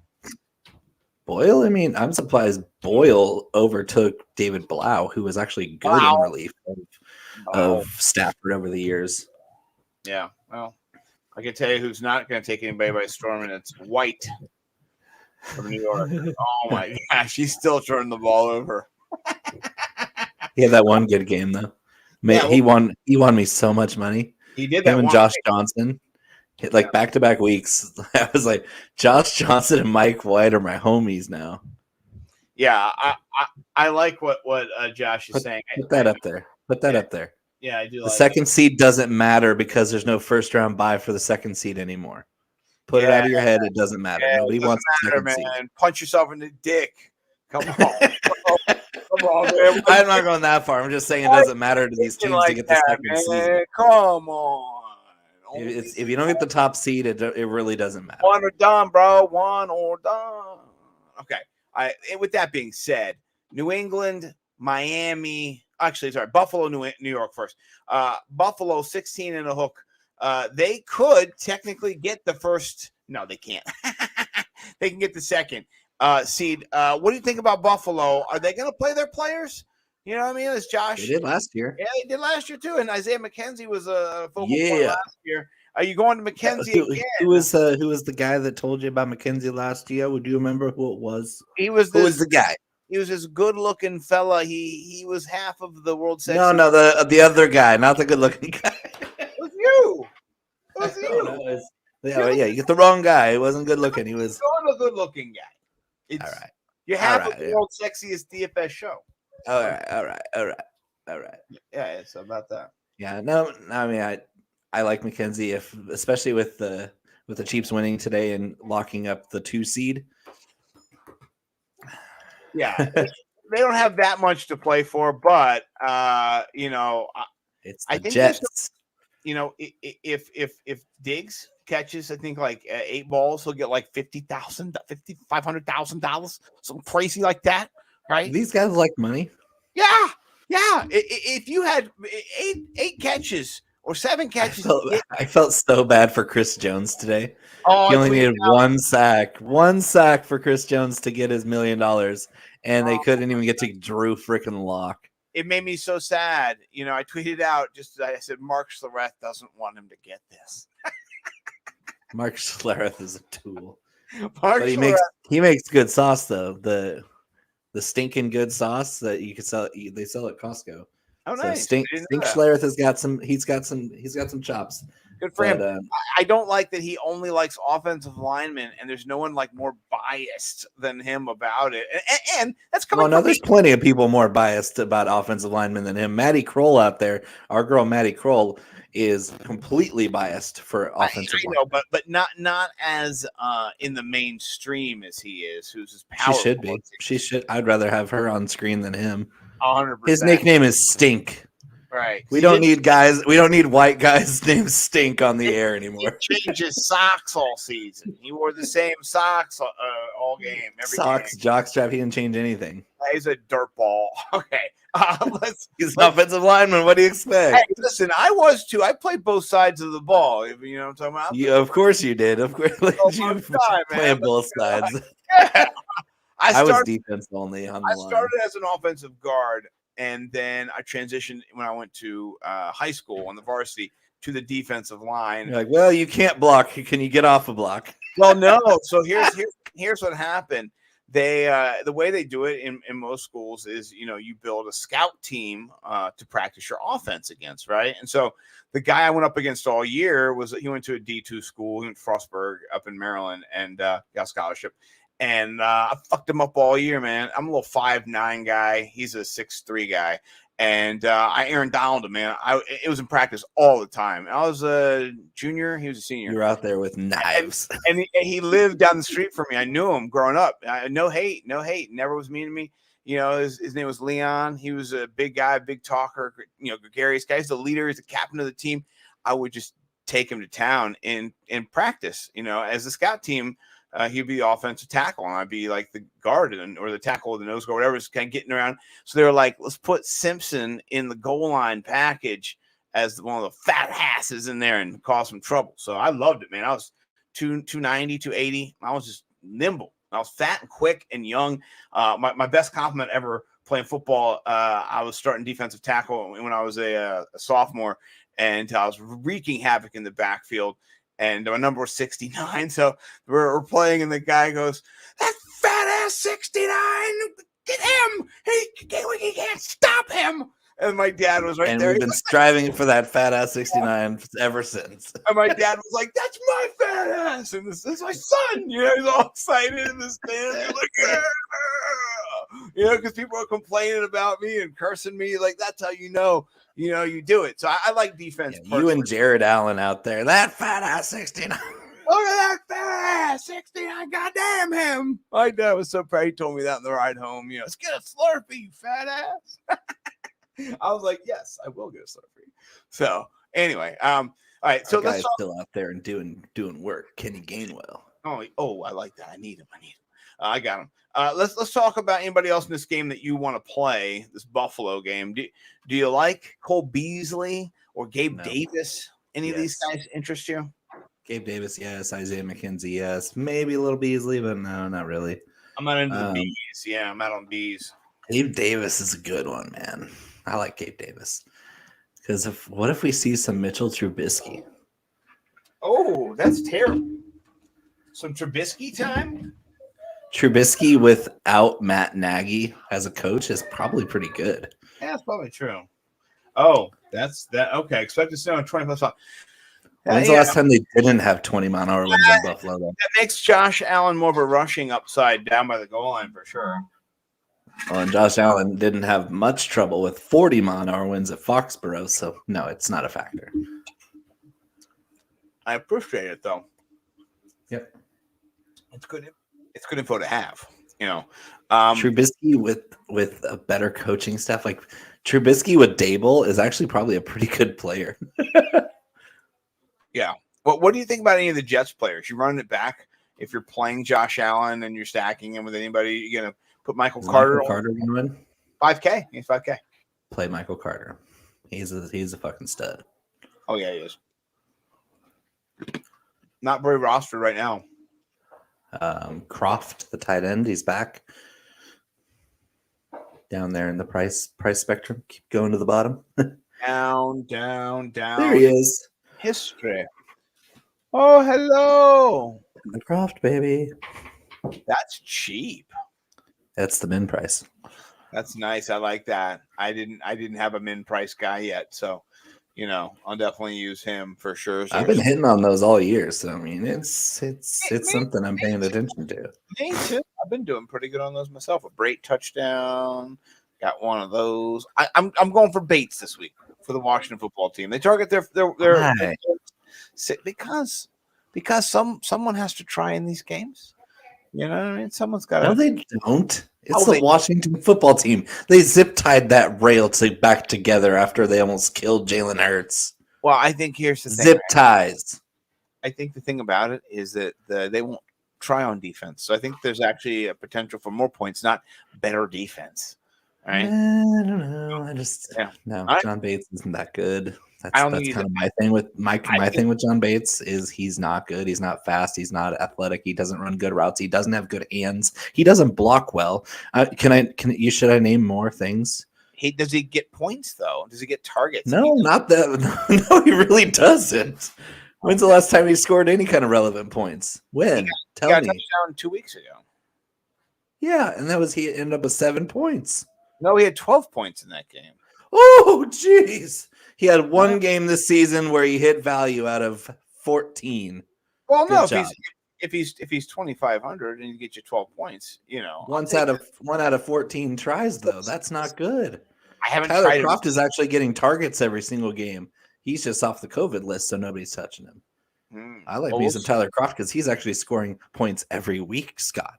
Speaker 8: Boyle, I mean, I'm surprised Boyle overtook David Blau, who was actually good
Speaker 9: Blau.
Speaker 8: in relief of Stafford over the years.
Speaker 9: Yeah. Well, I can tell you who's not going to take anybody by storm, and it's White from New York. Oh my gosh, he's still turning the ball over.
Speaker 8: He had that one good game though. Man,
Speaker 9: Yeah,
Speaker 8: he won me so much money.
Speaker 9: He did that
Speaker 8: Him and
Speaker 9: one
Speaker 8: Josh
Speaker 9: game.
Speaker 8: Johnson. Like back-to-back weeks. I was like, Josh Johnson and Mike White are my homies now.
Speaker 9: Yeah, I like what Josh is saying.
Speaker 8: Put that up there. Put that up there.
Speaker 9: Yeah, I do.
Speaker 8: The second seed doesn't matter because there's no first-round bye for the second seed anymore. Put it out of your head. It doesn't matter.
Speaker 9: Yeah,
Speaker 8: Nobody wants the second seed.
Speaker 9: man. Punch yourself in the dick. Come on. Come on, man.
Speaker 8: I'm not going that far. I'm just saying it doesn't matter to these teams to get the second seed.
Speaker 9: Come on.
Speaker 8: If you don't get the top seed, it really doesn't matter.
Speaker 9: One or done, bro. One or done. Okay. With that being said, New England, Miami. Actually, sorry, Buffalo, New York first. Buffalo, 16 and a hook. They could technically get the first. No, they can't. They can get the second seed. What do you think about Buffalo? Are they going to play their players? You know what I mean? As Josh
Speaker 8: They did last year.
Speaker 9: Yeah, they did last year too. And Isaiah McKenzie was a focal point
Speaker 8: Yeah.
Speaker 9: last year. Are you going to McKenzie again?
Speaker 8: Who was the guy that told you about McKenzie last year? Would you remember who it was?
Speaker 9: He was
Speaker 8: Who was the guy?
Speaker 9: He was this good-looking fella. He was half of the world sex.
Speaker 8: No, the other guy, not the good-looking guy.
Speaker 9: It was you. It was you.
Speaker 8: Yeah, you get the wrong guy. He wasn't good-looking. He was
Speaker 9: You're the good-looking guy. It's,
Speaker 8: all right.
Speaker 9: You're half
Speaker 8: All
Speaker 9: of the
Speaker 8: right,
Speaker 9: world's sexiest DFS show.
Speaker 8: All right.
Speaker 9: Yeah, so about that.
Speaker 8: Yeah, no, I mean, I like McKenzie, especially with the Chiefs winning today and locking up the 2 seed.
Speaker 9: Yeah, they don't have that much to play for, but
Speaker 8: It's
Speaker 9: I
Speaker 8: the
Speaker 9: think
Speaker 8: Jets.
Speaker 9: if Diggs catches, I think like 8 balls, he'll get like $500,000, something crazy like that, right?
Speaker 8: These guys like money.
Speaker 9: Yeah. If you had 8 catches or 7 catches,
Speaker 8: I felt so bad for Chris Jones today.
Speaker 9: Oh,
Speaker 8: He only needed one sack for Chris Jones to get his $1 million, and they couldn't even get to Drew freaking Lock.
Speaker 9: It made me so sad. I tweeted out I said Mark Schlereth doesn't want him to get this.
Speaker 8: Mark Schlereth is a tool,
Speaker 9: Mark
Speaker 8: but he
Speaker 9: Schlereth,
Speaker 8: makes good sauce though. The stinking good sauce that you can sell. They sell at Costco.
Speaker 9: oh
Speaker 8: So
Speaker 9: nice.
Speaker 8: Stink
Speaker 9: I didn't know that.
Speaker 8: Schlereth has got some. He's got some chops.
Speaker 9: Good for him.
Speaker 8: But,
Speaker 9: I don't like that he only likes offensive linemen, and there's no one like more biased than him about it. And that's coming
Speaker 8: well, no,
Speaker 9: from
Speaker 8: there's plenty of people more biased about offensive linemen than him. Maddie Kroll out there, our girl Maddie Kroll, is completely biased for offensive
Speaker 9: I know, but not as in the mainstream as he is. Who's his power?
Speaker 8: She should be. She should. I'd rather have her on screen than him.
Speaker 9: 100%.
Speaker 8: His nickname is Stink.
Speaker 9: Right.
Speaker 8: We don't need white guys named Stink on the air anymore.
Speaker 9: He changed his socks all season. He wore the same socks all game. Every
Speaker 8: Socks,
Speaker 9: game.
Speaker 8: jockstrap. He didn't change anything.
Speaker 9: He's a dirt ball. Okay.
Speaker 8: He's an offensive lineman. What do you expect?
Speaker 9: Hey, listen, I was too. I played both sides of the ball. You know what I'm talking about?
Speaker 8: Of course you did. Of course, look at you playing both sides.
Speaker 9: Yeah.
Speaker 8: I was defense only on the
Speaker 9: I
Speaker 8: line.
Speaker 9: started as an offensive guard, and then I transitioned when I went to high school on the varsity to the defensive line.
Speaker 8: You're like, well, you can't block. Can you get off a block?
Speaker 9: Well, no. So here's what happened. They the way they do it in most schools is you build a scout team to practice your offense against, right? And so the guy I went up against all year he went to a D2 school, he went to Frostburg up in Maryland, and got a scholarship. And I fucked him up all year, man. I'm a little 5'9" guy. He's a 6'3" guy. And I Aaron Donald him, man. It was in practice all the time. I was a junior. He was a senior.
Speaker 8: You were out there with knives.
Speaker 9: And he lived down the street from me. I knew him growing up. No hate. Never was mean to me. His name was Leon. He was a big guy, big talker, gregarious guy. He's the leader. He's the captain of the team. I would just take him to town in practice, as the scout team. he'd be the offensive tackle, and I'd be like the guard or the tackle or the nose guard, whatever is kind of getting around. So they were like, let's put Simpson in the goal line package as one of the fat asses in there and cause some trouble. So I loved it, man. I was 290, 280. I was just nimble. I was fat and quick and young. My best compliment ever playing football, I was starting defensive tackle when I was a sophomore, and I was wreaking havoc in the backfield. And my number was 69. So we're playing, and the guy goes, that fat ass 69, get him. We can't stop him. And my dad was right there.
Speaker 8: And we've been striving for that fat ass 69 ever since.
Speaker 9: And my dad was like, that's my fat ass. And this is my son. You know, he's all excited in the stands. He's like, yeah. You know, because people are complaining about me and cursing me. Like, that's how you know, you do it. So I like defense.
Speaker 8: Yeah, you and Jared Allen out there. That fat ass 69.
Speaker 9: Look at that fat ass 69. Goddamn him. My dad was so proud. He told me that on the ride home. You know, let's get a Slurpee, you fat ass. I was like, yes, I will get a Slurpee. So anyway, all right. So
Speaker 8: let's talk. Still out there and doing work. Kenny Gainwell.
Speaker 9: Oh, I like that. I need him. I got him. Let's talk about anybody else in this game that you want to play, this Buffalo game. Do you like Cole Beasley or Gabe Davis? Any of these guys interest you?
Speaker 8: Gabe Davis, yes. Isaiah McKenzie, yes. Maybe a little Beasley, but no, not really.
Speaker 9: I'm not into the bees. Yeah, I'm out on bees.
Speaker 8: Gabe Davis is a good one, man. I like Gabe Davis. Because what if we see some Mitchell Trubisky?
Speaker 9: Oh, that's terrible. Some Trubisky time?
Speaker 8: Trubisky without Matt Nagy as a coach is probably pretty good.
Speaker 9: Yeah, that's probably true. Oh, that's that. Okay, expect to see on 20+5.
Speaker 8: When's the last time they didn't have 20-mile-an-hour winds in Buffalo? Though?
Speaker 9: That makes Josh Allen more of a rushing upside down by the goal line for sure.
Speaker 8: Well, and Josh Allen didn't have much trouble with 40-mile-an-hour winds at Foxborough, so no, it's not a factor.
Speaker 9: I appreciate it though.
Speaker 8: Yep,
Speaker 9: it's good. It's good info to have. You know,
Speaker 8: Trubisky with a better coaching staff, like Trubisky with Dable is actually probably a pretty good player.
Speaker 9: Yeah. What do you think about any of the Jets players? You running it back if you're playing Josh Allen and you're stacking him with anybody? You're gonna put Michael Carter.
Speaker 8: Michael Carter gonna win?
Speaker 9: 5K. He's 5K.
Speaker 8: Play Michael Carter. He's a fucking stud.
Speaker 9: Oh yeah, he is. Not very rostered right now.
Speaker 8: Croft, the tight end, he's back down there in the price spectrum. Keep going to the bottom.
Speaker 9: down.
Speaker 8: There he is.
Speaker 9: History. Oh, hello.
Speaker 8: The Croft, baby.
Speaker 9: That's cheap.
Speaker 8: That's the min price.
Speaker 9: That's nice. I like that. I didn't have a min price guy yet, so you know, I'll definitely use him for sure. So
Speaker 8: I've been hitting on those all year, so I mean, it's something I'm paying attention to.
Speaker 9: Me too. I've been doing pretty good on those myself. A Brate touchdown, got one of those. I'm going for Bates this week for the Washington football team. They target their because someone has to try in these games. You know what I mean? Someone's got to.
Speaker 8: No, they don't. It's the Washington football team. They zip-tied that rail back together after they almost killed Jalen Hurts.
Speaker 9: Well, I think here's the thing.
Speaker 8: Zip ties.
Speaker 9: I think the thing about it is that they won't try on defense. So I think there's actually a potential for more points, not better defense. All right?
Speaker 8: I don't know. No. John Bates isn't that good. That's kind of my thing with my thing with John Bates is he's not good. He's not fast. He's not athletic. He doesn't run good routes. He doesn't have good hands. He doesn't block well. Should I name more things?
Speaker 9: Does he get points though? Does he get targets?
Speaker 8: No, not that. No, he really doesn't. When's the last time he scored any kind of relevant points? When? Tell me.
Speaker 9: He got a touchdown 2 weeks ago.
Speaker 8: Yeah, and he ended up with 7 points.
Speaker 9: No, he had 12 points in that game.
Speaker 8: Oh, jeez. He had one game this season where he hit value out of 14.
Speaker 9: Well, no, if he's 2,500 and he gets you 12 points, you know.
Speaker 8: One out of 14 tries though. That's not good.
Speaker 9: I haven't
Speaker 8: Tyler
Speaker 9: tried.
Speaker 8: Croft is actually getting targets every single game. He's just off the COVID list, so nobody's touching him. I like using Tyler Croft because he's actually scoring points every week, Scott.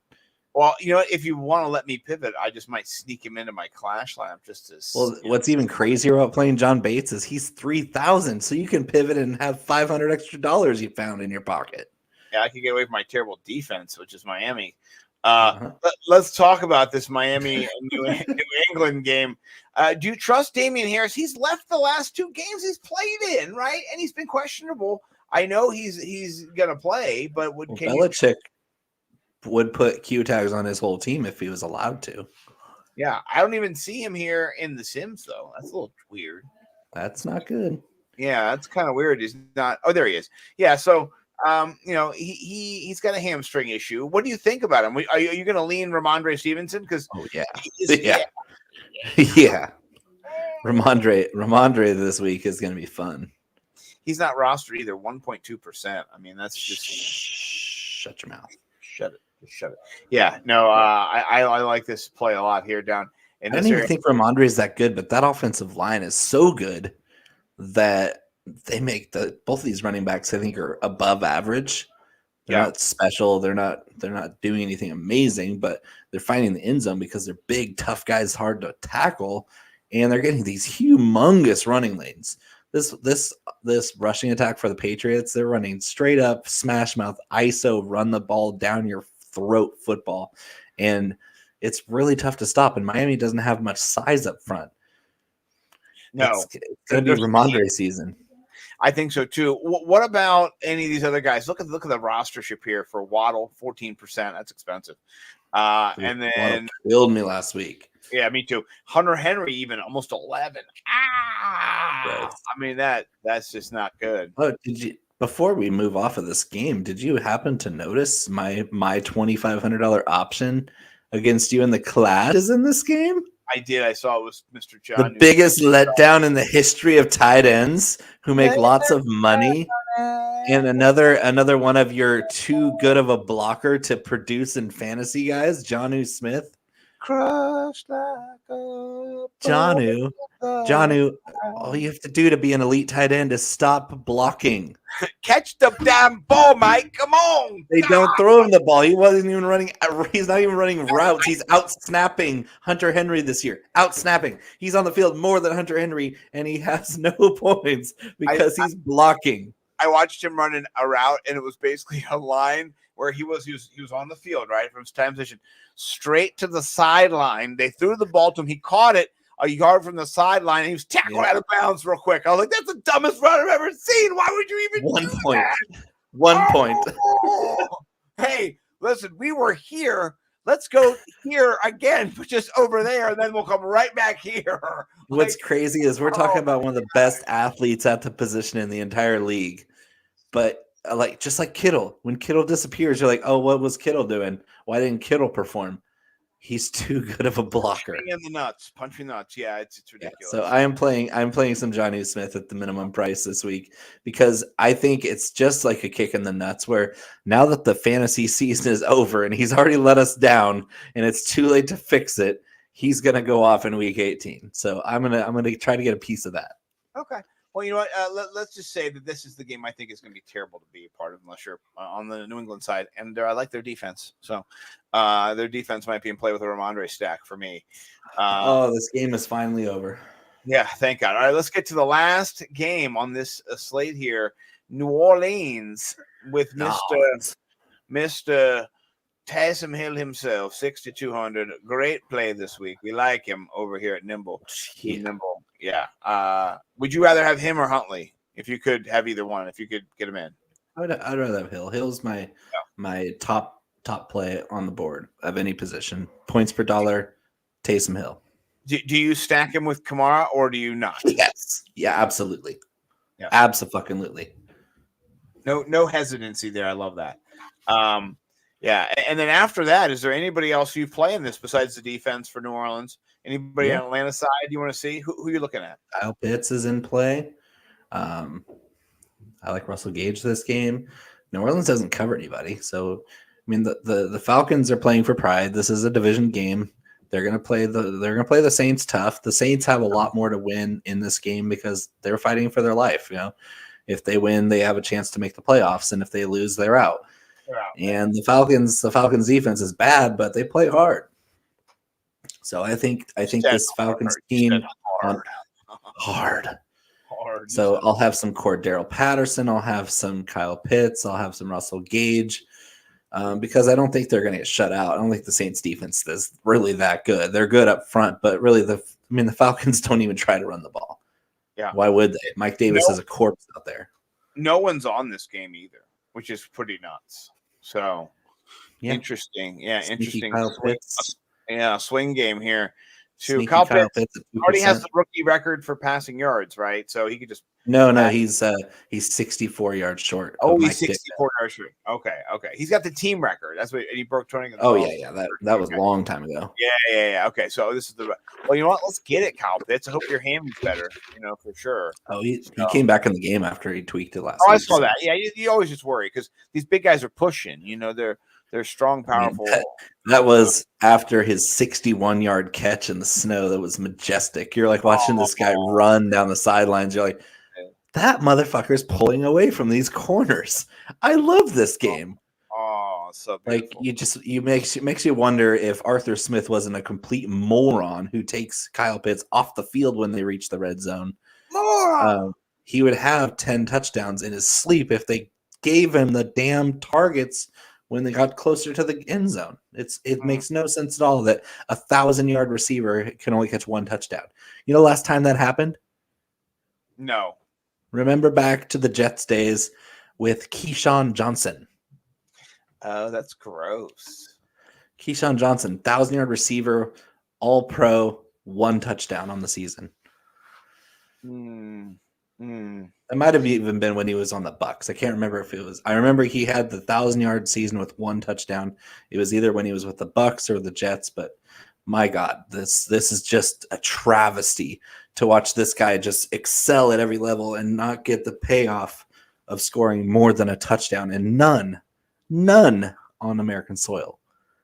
Speaker 9: Well, you know, if you want to let me pivot, I just might sneak him into my Clash lineup just to.
Speaker 8: Well, what's even crazier about playing John Bates is he's 3,000, so you can pivot and have $500 extra you found in your pocket.
Speaker 9: Yeah, I could get away from my terrible defense, which is Miami.
Speaker 8: Uh-huh.
Speaker 9: Let's talk about this Miami New England game. Do you trust Damian Harris? He's left the last 2 games he's played in, right? And he's been questionable. I know he's gonna play, but
Speaker 8: Belichick would put Q tags on his whole team if he was allowed to.
Speaker 9: Yeah, I don't even see him here in the Sims though. That's a little weird.
Speaker 8: That's not good.
Speaker 9: Yeah, that's kind of weird. He's not. Oh, there he is. Yeah, so he's got a hamstring issue. What do you think about him? Are you going to lean Ramondre Stevenson? Because
Speaker 8: yeah. Ramondre this week is going to be fun.
Speaker 9: He's not rostered either. 1.2%. I mean, that's just
Speaker 8: shut your mouth.
Speaker 9: Shut it. Yeah, no, I like this play a lot here down in
Speaker 8: I
Speaker 9: this
Speaker 8: don't even
Speaker 9: area.
Speaker 8: think Ramondre is that good, but that offensive line is so good that they make both of these running backs, I think, are above average. They're not special. They're not doing anything amazing, but they're finding the end zone because they're big, tough guys, hard to tackle, and they're getting these humongous running lanes. This rushing attack for the Patriots, they're running straight up, smash mouth, ISO, run the ball down your throat football, and it's really tough to stop. And Miami doesn't have much size up front.
Speaker 9: No,
Speaker 8: it's going to be Ramondre season.
Speaker 9: I think so too. What about any of these other guys? Look at the rostership here for Waddle, 14%. That's expensive. And then
Speaker 8: Waddle killed me last week.
Speaker 9: Yeah, me too. Hunter Henry even almost 11.
Speaker 8: Right.
Speaker 9: I mean that's just not good.
Speaker 8: Oh, before we move off of this game, did you happen to notice my $2,500 option against you in the class is in this game?
Speaker 9: I did. I saw it was Mr. John.
Speaker 8: The biggest letdown in the history of tight ends who make lots of money. And another one of your too good of a blocker to produce in fantasy guys, Jonnu Smith.
Speaker 9: Crushed like a
Speaker 8: Jonnu, all you have to do to be an elite tight end is stop blocking.
Speaker 9: Catch the damn ball, Mike. Come on.
Speaker 8: They don't throw him the ball. He's not even running routes. He's out snapping Hunter Henry this year. Out snapping. He's on the field more than Hunter Henry, and he has no points because he's blocking.
Speaker 9: I watched him running a route, and it was basically a line where he was on the field, right, from his time position, straight to the sideline. They threw the ball to him. He caught it a yard from the sideline, and he was tackled out of bounds real quick. I was like, that's the dumbest run I've ever seen. Why would you even do that?
Speaker 8: 1 point.
Speaker 9: Hey, listen, we were here. Let's go here again, but just over there, and then we'll come right back here.
Speaker 8: What's crazy is we're talking about one of the best athletes at the position in the entire league. But just like Kittle, when Kittle disappears, you're like, oh, what was Kittle doing? Why didn't Kittle perform? He's too good of a blocker.
Speaker 9: Punching in the nuts. Yeah, it's ridiculous.
Speaker 8: Yeah, so I'm playing some Jonnu Smith at the minimum price this week because I think it's just like a kick in the nuts where now that the fantasy season is over and he's already let us down and it's too late to fix it, he's gonna go off in week 18. So I'm gonna try to get a piece of that.
Speaker 9: Okay. Well, you know what? Let's just say that this is the game I think is going to be terrible to be a part of unless you're on the New England side. And I like their defense. So their defense might be in play with a Ramondre stack for me.
Speaker 8: This game is finally over.
Speaker 9: Yeah, thank God. All right, let's get to the last game on this slate here. New Orleans with Mr. Taysom Hill himself, 6,200. Great play this week. We like him over here at Nimble. Nimble. Yeah. Would you rather have him or Huntley if you could have either one, if you could get him in?
Speaker 8: I'd rather have Hill. Hill's my top play on the board of any position. Points per dollar, Taysom Hill.
Speaker 9: Do you stack him with Kamara or do you not?
Speaker 8: Yes. Yeah, absolutely.
Speaker 9: Yeah.
Speaker 8: Abso-fucking-lutely.
Speaker 9: No hesitancy there. I love that. Yeah. And then after that, is there anybody else you play in this besides the defense for New Orleans? Anybody on Atlanta side you want to see? Who are you looking at?
Speaker 8: Kyle Pitts is in play. I like Russell Gage this game. New Orleans doesn't cover anybody. So, I mean, the Falcons are playing for pride. This is a division game. They're gonna play the Saints tough. The Saints have a lot more to win in this game because they're fighting for their life. You know, if they win, they have a chance to make the playoffs, and if they lose, they're out. And the Falcons defense is bad, but they play hard. So I think this Falcons team hard. So I'll have some Cordero Patterson. I'll have some Kyle Pitts. I'll have some Russell Gage because I don't think they're going to get shut out. I don't think the Saints defense is really that good. They're good up front, but really the Falcons don't even try to run the ball.
Speaker 9: Yeah.
Speaker 8: Why would they? Mike Davis is a corpse out there.
Speaker 9: No one's on this game either, which is pretty nuts. So interesting. Yeah,
Speaker 8: Sneaky
Speaker 9: interesting.
Speaker 8: Kyle Pitts.
Speaker 9: Swing game here.
Speaker 8: Sneaky
Speaker 9: Kyle
Speaker 8: Kyle
Speaker 9: Pitts
Speaker 8: Pitts at
Speaker 9: already
Speaker 8: 2%.
Speaker 9: has the rookie record for passing yards, right? So he could just
Speaker 8: No, he's 64 yards short.
Speaker 9: Oh,
Speaker 8: of
Speaker 9: he's
Speaker 8: Mike Dick.
Speaker 9: 64 yards short. Okay. He's got the team record. That's what, and he broke 20.
Speaker 8: Oh yeah. That was a long time ago.
Speaker 9: Yeah. Okay, so this is well, you know what? Let's get it, Kyle Pitts. I hope your ham's better. For sure.
Speaker 8: Oh, he came back in the game after he tweaked it last.
Speaker 9: Oh,
Speaker 8: week,
Speaker 9: I saw that. Yeah, you always just worry because these big guys are pushing. They're strong, powerful.
Speaker 8: That was after his 61-yard catch in the snow. That was majestic. You're like watching this guy run down the sidelines. You're like, that motherfucker's pulling away from these corners. I love this game.
Speaker 9: Oh, so beautiful.
Speaker 8: Like makes you wonder if Arthur Smith wasn't a complete moron who takes Kyle Pitts off the field when they reach the red zone. He would have 10 touchdowns in his sleep if they gave him the damn targets when they got closer to the end zone. It makes no sense at all that a 1,000-yard receiver can only catch one touchdown. You know, last time that happened?
Speaker 9: No.
Speaker 8: Remember back to the Jets days with Keyshawn Johnson.
Speaker 9: Oh, that's gross.
Speaker 8: Keyshawn Johnson, 1,000-yard receiver, all pro, one touchdown on the season. It might have even been when he was on the Bucks. I can't remember if it was. I remember he had the 1,000-yard season with one touchdown. It was either when he was with the Bucks or the Jets. But my God, this is just a travesty to watch this guy just excel at every level and not get the payoff of scoring more than a touchdown, and none on American soil.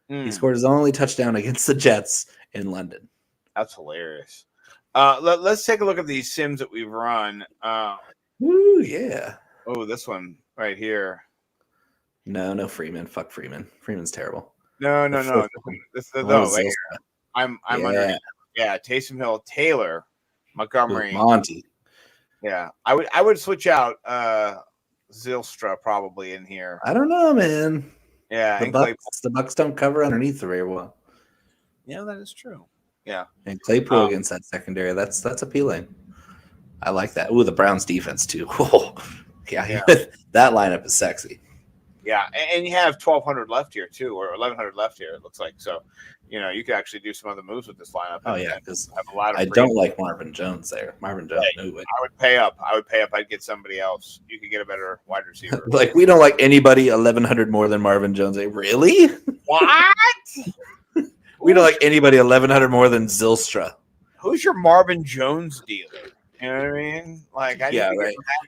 Speaker 8: He scored his only touchdown against the Jets in London.
Speaker 9: That's hilarious. Let's take a look at these sims that we've run.
Speaker 8: Ooh, yeah.
Speaker 9: Oh, this one right here.
Speaker 8: No, Freeman. Fuck Freeman. Freeman's terrible.
Speaker 9: No. This right here. I'm under. Yeah, Taysom Hill, Taylor, Montgomery,
Speaker 8: Monty.
Speaker 9: Yeah, I would switch out Zylstra probably in here.
Speaker 8: I don't know, man.
Speaker 9: Yeah,
Speaker 8: the Bucks don't cover underneath very well.
Speaker 9: Yeah, that is true. Yeah,
Speaker 8: and Claypool against that secondary, that's appealing. I like that. Ooh, the Browns defense too. Yeah. That lineup is sexy.
Speaker 9: Yeah, and you have 1,200 left here too, or 1,100 left here. It looks like so. You could actually do some other moves with this lineup.
Speaker 8: Oh yeah, because I don't like Marvin Jones there. Marvin Jones, no way.
Speaker 9: I would pay up. I'd get somebody else. You could get a better wide receiver.
Speaker 8: Like we don't like anybody 1,100 more than Marvin Jones. Really?
Speaker 9: What?
Speaker 8: We don't like anybody 1,100 more than Zylstra.
Speaker 9: Who's your Marvin Jones dealer? You know what I mean? Like, right.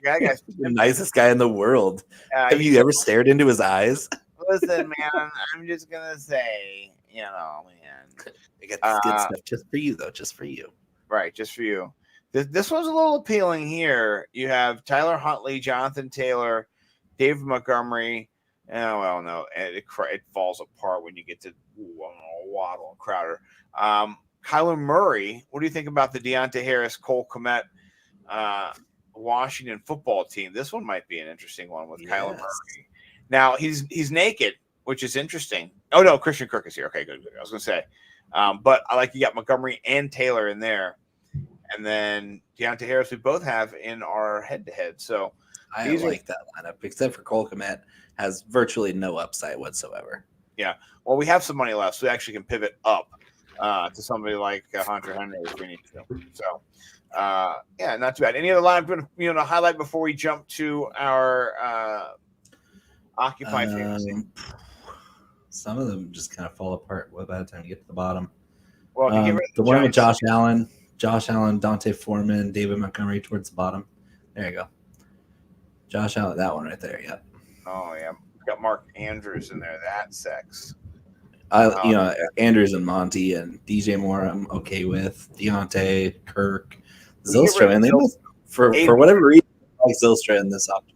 Speaker 8: That guy's the nicest guy in the world. Have you ever stared into his eyes?
Speaker 9: Listen, man, I'm just gonna say, man,
Speaker 8: I got this good stuff just for you, though, just for you.
Speaker 9: Right, just for you. This one's a little appealing here. You have Tyler Huntley, Jonathan Taylor, David Montgomery. Oh well, no, it falls apart when you get to Waddle and Crowder. Kyla Murray. What do you think about the Deontay Harris, Cole Kmet, Washington football team? This one might be an interesting one with Kyla Murray. Now he's naked, which is interesting. Oh no, Christian Kirk is here. Okay, good. I was gonna say, but I like you got Montgomery and Taylor in there, and then Deontay Harris we both have in our head-to-head. So
Speaker 8: I like that lineup, except for Cole Kmet has virtually no upside whatsoever.
Speaker 9: Yeah, well, we have some money left, so we actually can pivot up to somebody like Hunter Henry if we need to. So, yeah, not too bad. Any other line I'm going to highlight before we jump to our Occupy Fantasy?
Speaker 8: Some of them just kind of fall apart by the time you get to the bottom.
Speaker 9: Well,
Speaker 8: the one with Josh Allen, Dante Foreman, David Montgomery towards the bottom. There you go. Josh Allen, that one right there. Yeah.
Speaker 9: Oh yeah, got Mark Andrews in there. That sex.
Speaker 8: Andrews and Monty and DJ Moore, I'm okay with. Deontay, Kirk, Zylstra, and they both for whatever reason like Zylstra in this option.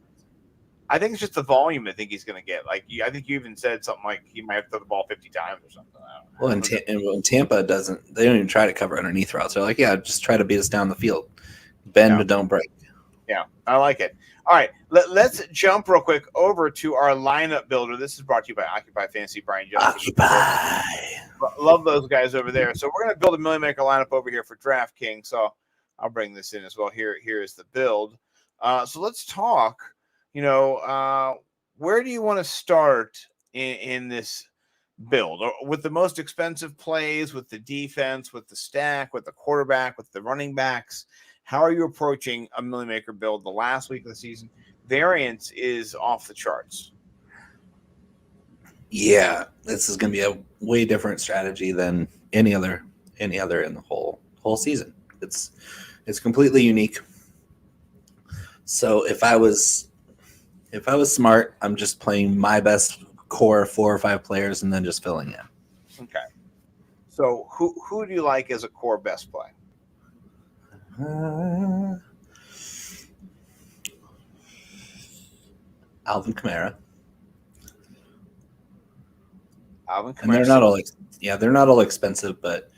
Speaker 9: I think it's just the volume. I think he's going to get. Like, I think you even said something like he might have to throw the ball 50 times or something.
Speaker 8: Well, and Tampa doesn't. They don't even try to cover underneath routes. They're like, yeah, just try to beat us down the field, bend but don't break.
Speaker 9: Yeah, I like it. All right, let's jump real quick over to our lineup builder. This is brought to you by Occupy Fantasy, Brian Johnson.
Speaker 8: Occupy.
Speaker 9: Love those guys over there. So we're going to build a Million Maker lineup over here for DraftKings. So I'll bring this in as well. Here is the build. So let's talk. Where do you want to start in this build? Or with the most expensive plays, with the defense, with the stack, with the quarterback, with the running backs? How are you approaching a Million Maker build the last week of the season? Variance is off the charts.
Speaker 8: Yeah, this is going to be a way different strategy than any other in the whole season. It's completely unique. So if I was smart, I'm just playing my best core 4 or 5 players and then just filling in.
Speaker 9: Okay. So who do you like as a core best play?
Speaker 8: Alvin Kamara.
Speaker 9: Alvin Kamara.
Speaker 8: And they're not all expensive, but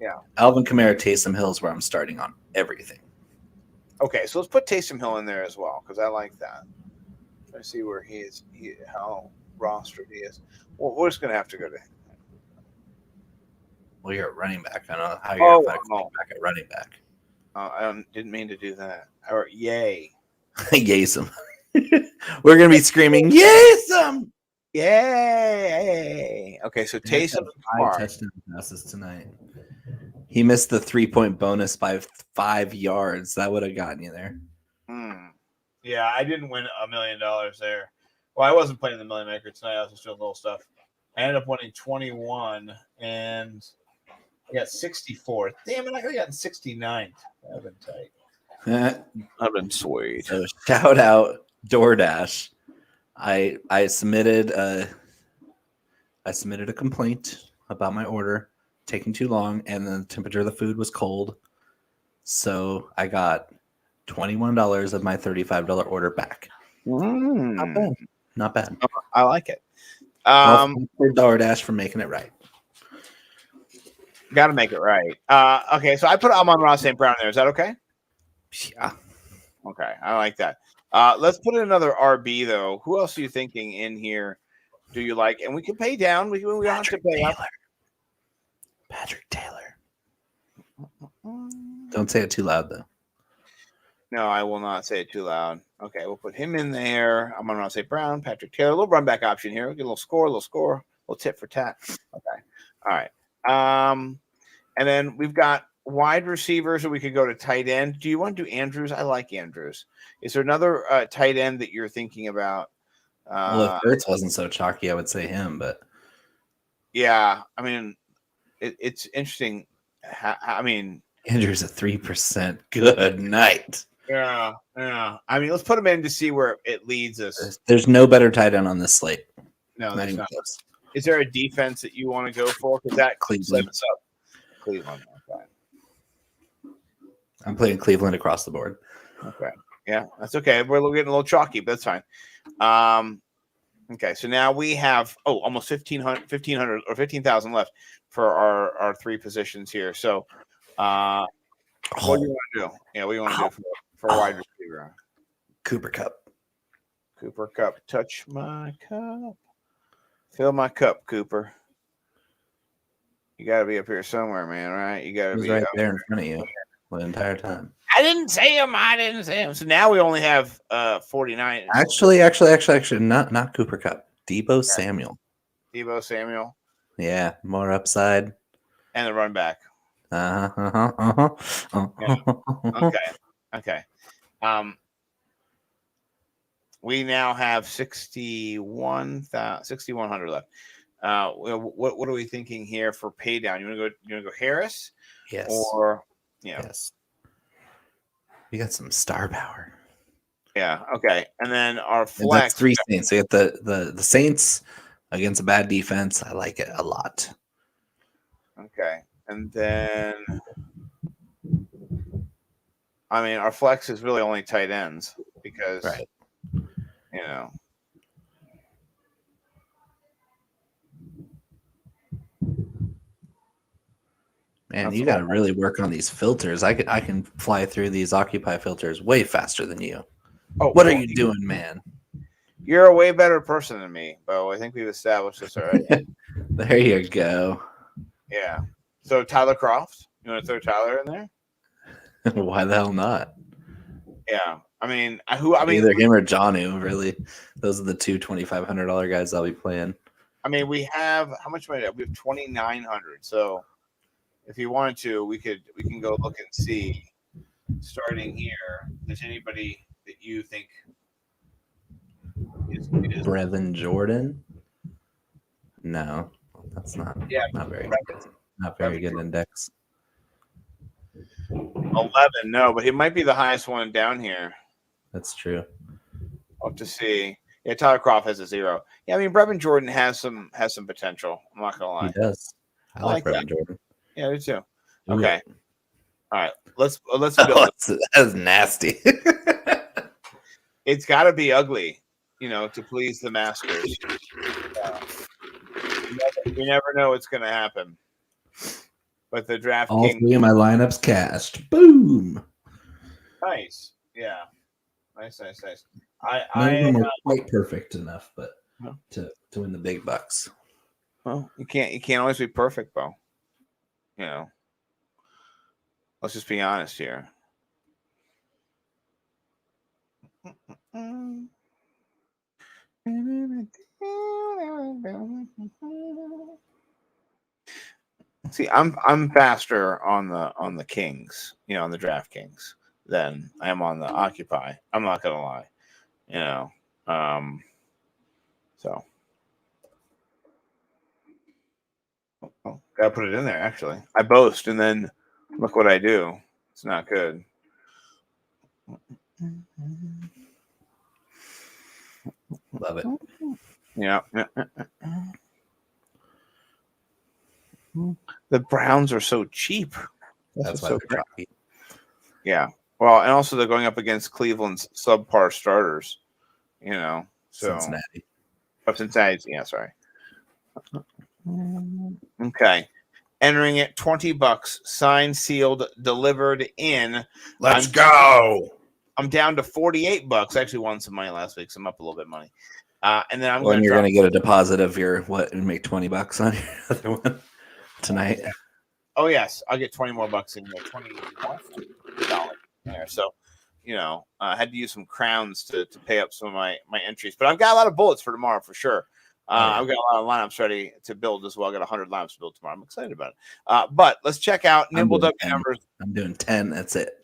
Speaker 9: yeah,
Speaker 8: Alvin Kamara, Taysom Hill is where I'm starting on everything.
Speaker 9: Okay, so let's put Taysom Hill in there as well because I like that. Let's see where how rostered he is. Well, we're just gonna have to go to.
Speaker 8: Well, you're a running back. I don't know how you're back at running back.
Speaker 9: I didn't mean to do that. Or yay.
Speaker 8: Yaysum. We're going to be screaming, Yaysum!
Speaker 9: Yay! Okay, so Taysom
Speaker 8: 5 touchdown passes tonight. He missed the 3-point bonus by 5 yards. That would have gotten you there.
Speaker 9: Yeah, I didn't win $1 million there. Well, I wasn't playing the Million Maker tonight. I was just doing little stuff. I ended up winning 21, and I got 64. Damn it, I could have gotten 69. That would have been tight. I've been sweet.
Speaker 8: So shout out DoorDash. I submitted a complaint about my order taking too long, and the temperature of the food was cold. So I got $21 of my $35 order back. Not bad.
Speaker 9: I like it.
Speaker 8: For DoorDash for making it right.
Speaker 9: Got to make it right. Okay, so I put Amon-Ra St. Brown there. Is that okay?
Speaker 8: Yeah.
Speaker 9: Okay, I like that. Let's put in another RB though. Who else are you thinking in here? Do you like? And we can pay down. We don't have to pay up.
Speaker 8: Patrick Taylor. Don't say it too loud though.
Speaker 9: No, I will not say it too loud. Okay, we'll put him in there. I'm gonna say Brown, Patrick Taylor. A little run back option here. We'll get a little score, a little tit for tat. Okay. All right. And then we've got wide receivers, or we could go to tight end. Do you want to do Andrews? I like Andrews. Is there another tight end that you're thinking about?
Speaker 8: Well, if Ertz wasn't so chalky, I would say him, but
Speaker 9: yeah, I mean, it's interesting.
Speaker 8: Andrews at 3%. Good night.
Speaker 9: Yeah. I mean, let's put him in to see where it leads us.
Speaker 8: There's no better tight end on this slate.
Speaker 9: No, there's not. Is there a defense that you want to go for? Because that
Speaker 8: Cleveland.
Speaker 9: sets up Cleveland. Okay.
Speaker 8: I'm playing Cleveland across the board.
Speaker 9: Okay. Yeah, that's okay. We're getting a little chalky, but that's fine. Okay, so now we have almost 1,500 or 15,000 left for our 3 positions here. So, what do you want to do? Yeah, what do you want to do for wide receiver?
Speaker 8: Cooper Kupp.
Speaker 9: Touch my cup. Fill my cup, Cooper. You got to be up here somewhere, man, right? You got to be
Speaker 8: right there in front of you the entire time.
Speaker 9: I didn't say him. So now we only have 49.
Speaker 8: Actually, not Cooper Kupp. Debo Samuel.
Speaker 9: Deebo Samuel.
Speaker 8: Yeah, more upside.
Speaker 9: And the run back. Okay. We now have 6,100 left. What are we thinking here for pay down? You want to go Harris?
Speaker 8: Yes.
Speaker 9: Or
Speaker 8: yes. We got some star power.
Speaker 9: Yeah. Okay. And then our flex.
Speaker 8: And that's 3 Saints. We got the Saints against a bad defense. I like it a lot.
Speaker 9: Okay. And then, I mean, our flex is really only tight ends because,
Speaker 8: right. Man, you got to really work on these filters. I can fly through these Occupy filters way faster than you.
Speaker 9: Oh,
Speaker 8: what are you doing, man?
Speaker 9: You're a way better person than me, Bo. I think we've established this already.
Speaker 8: There you go.
Speaker 9: Yeah. So Tyler Croft, you want to throw Tyler in there?
Speaker 8: Why the hell not?
Speaker 9: Yeah. I mean,
Speaker 8: either him or Jonnu, really. Those are the two $2,500 guys I'll be playing.
Speaker 9: I mean, we have how much money? We have 2,900. So if you wanted to, we can go look and see. Starting here, if there's anybody that you think is
Speaker 8: Brevin Jordan? No, that's not.
Speaker 9: Yeah,
Speaker 8: not very good index.
Speaker 9: 11, no, but he might be the highest one down here.
Speaker 8: That's true.
Speaker 9: I'll have to see. Yeah, Tyler Croft has a 0. Yeah, I mean Brevin Jordan has some potential. I'm not gonna lie.
Speaker 8: He does. I like Brevin Jordan.
Speaker 9: Yeah, I do too. Okay.
Speaker 8: Ooh.
Speaker 9: All right. Let's build.
Speaker 8: That's nasty.
Speaker 9: It's got to be ugly, to please the masters. You never know what's going to happen. But the DraftKings.
Speaker 8: All three of my lineups cashed. Boom.
Speaker 9: Nice. Yeah. Nice.
Speaker 8: None of them are quite perfect enough, but to win the big bucks.
Speaker 9: Well, you can't always be perfect, Bo. Let's just be honest here. See, I'm faster on the Kings, on the DraftKings than I am on the Occupy. I'm not gonna lie, So, gotta put it in there. Actually, I boast, and then look what I do. It's not good.
Speaker 8: Love it.
Speaker 9: Yeah. The Browns are so cheap.
Speaker 8: That's why they're choppy.
Speaker 9: Yeah. Well, and also they're going up against Cleveland's subpar starters. So
Speaker 8: Cincinnati.
Speaker 9: Cincinnati. Yeah, sorry. Okay. Entering it $20, signed, sealed, delivered in.
Speaker 8: Let's go.
Speaker 9: I'm down to $48. I actually won some money last week, so I'm up a little bit of money. And then
Speaker 8: you're going to get a deposit of your and make $20 on your other one tonight.
Speaker 9: Oh yes, I'll get 20 more bucks in there. $21 in there. So, I had to use some crowns to pay up some of my entries, but I've got a lot of bullets for tomorrow for sure. I've got a lot of lineups ready to build as well. I got 100 lineups to build tomorrow. I'm excited about it. But let's check out Nimble W numbers.
Speaker 8: I'm doing 10. That's it.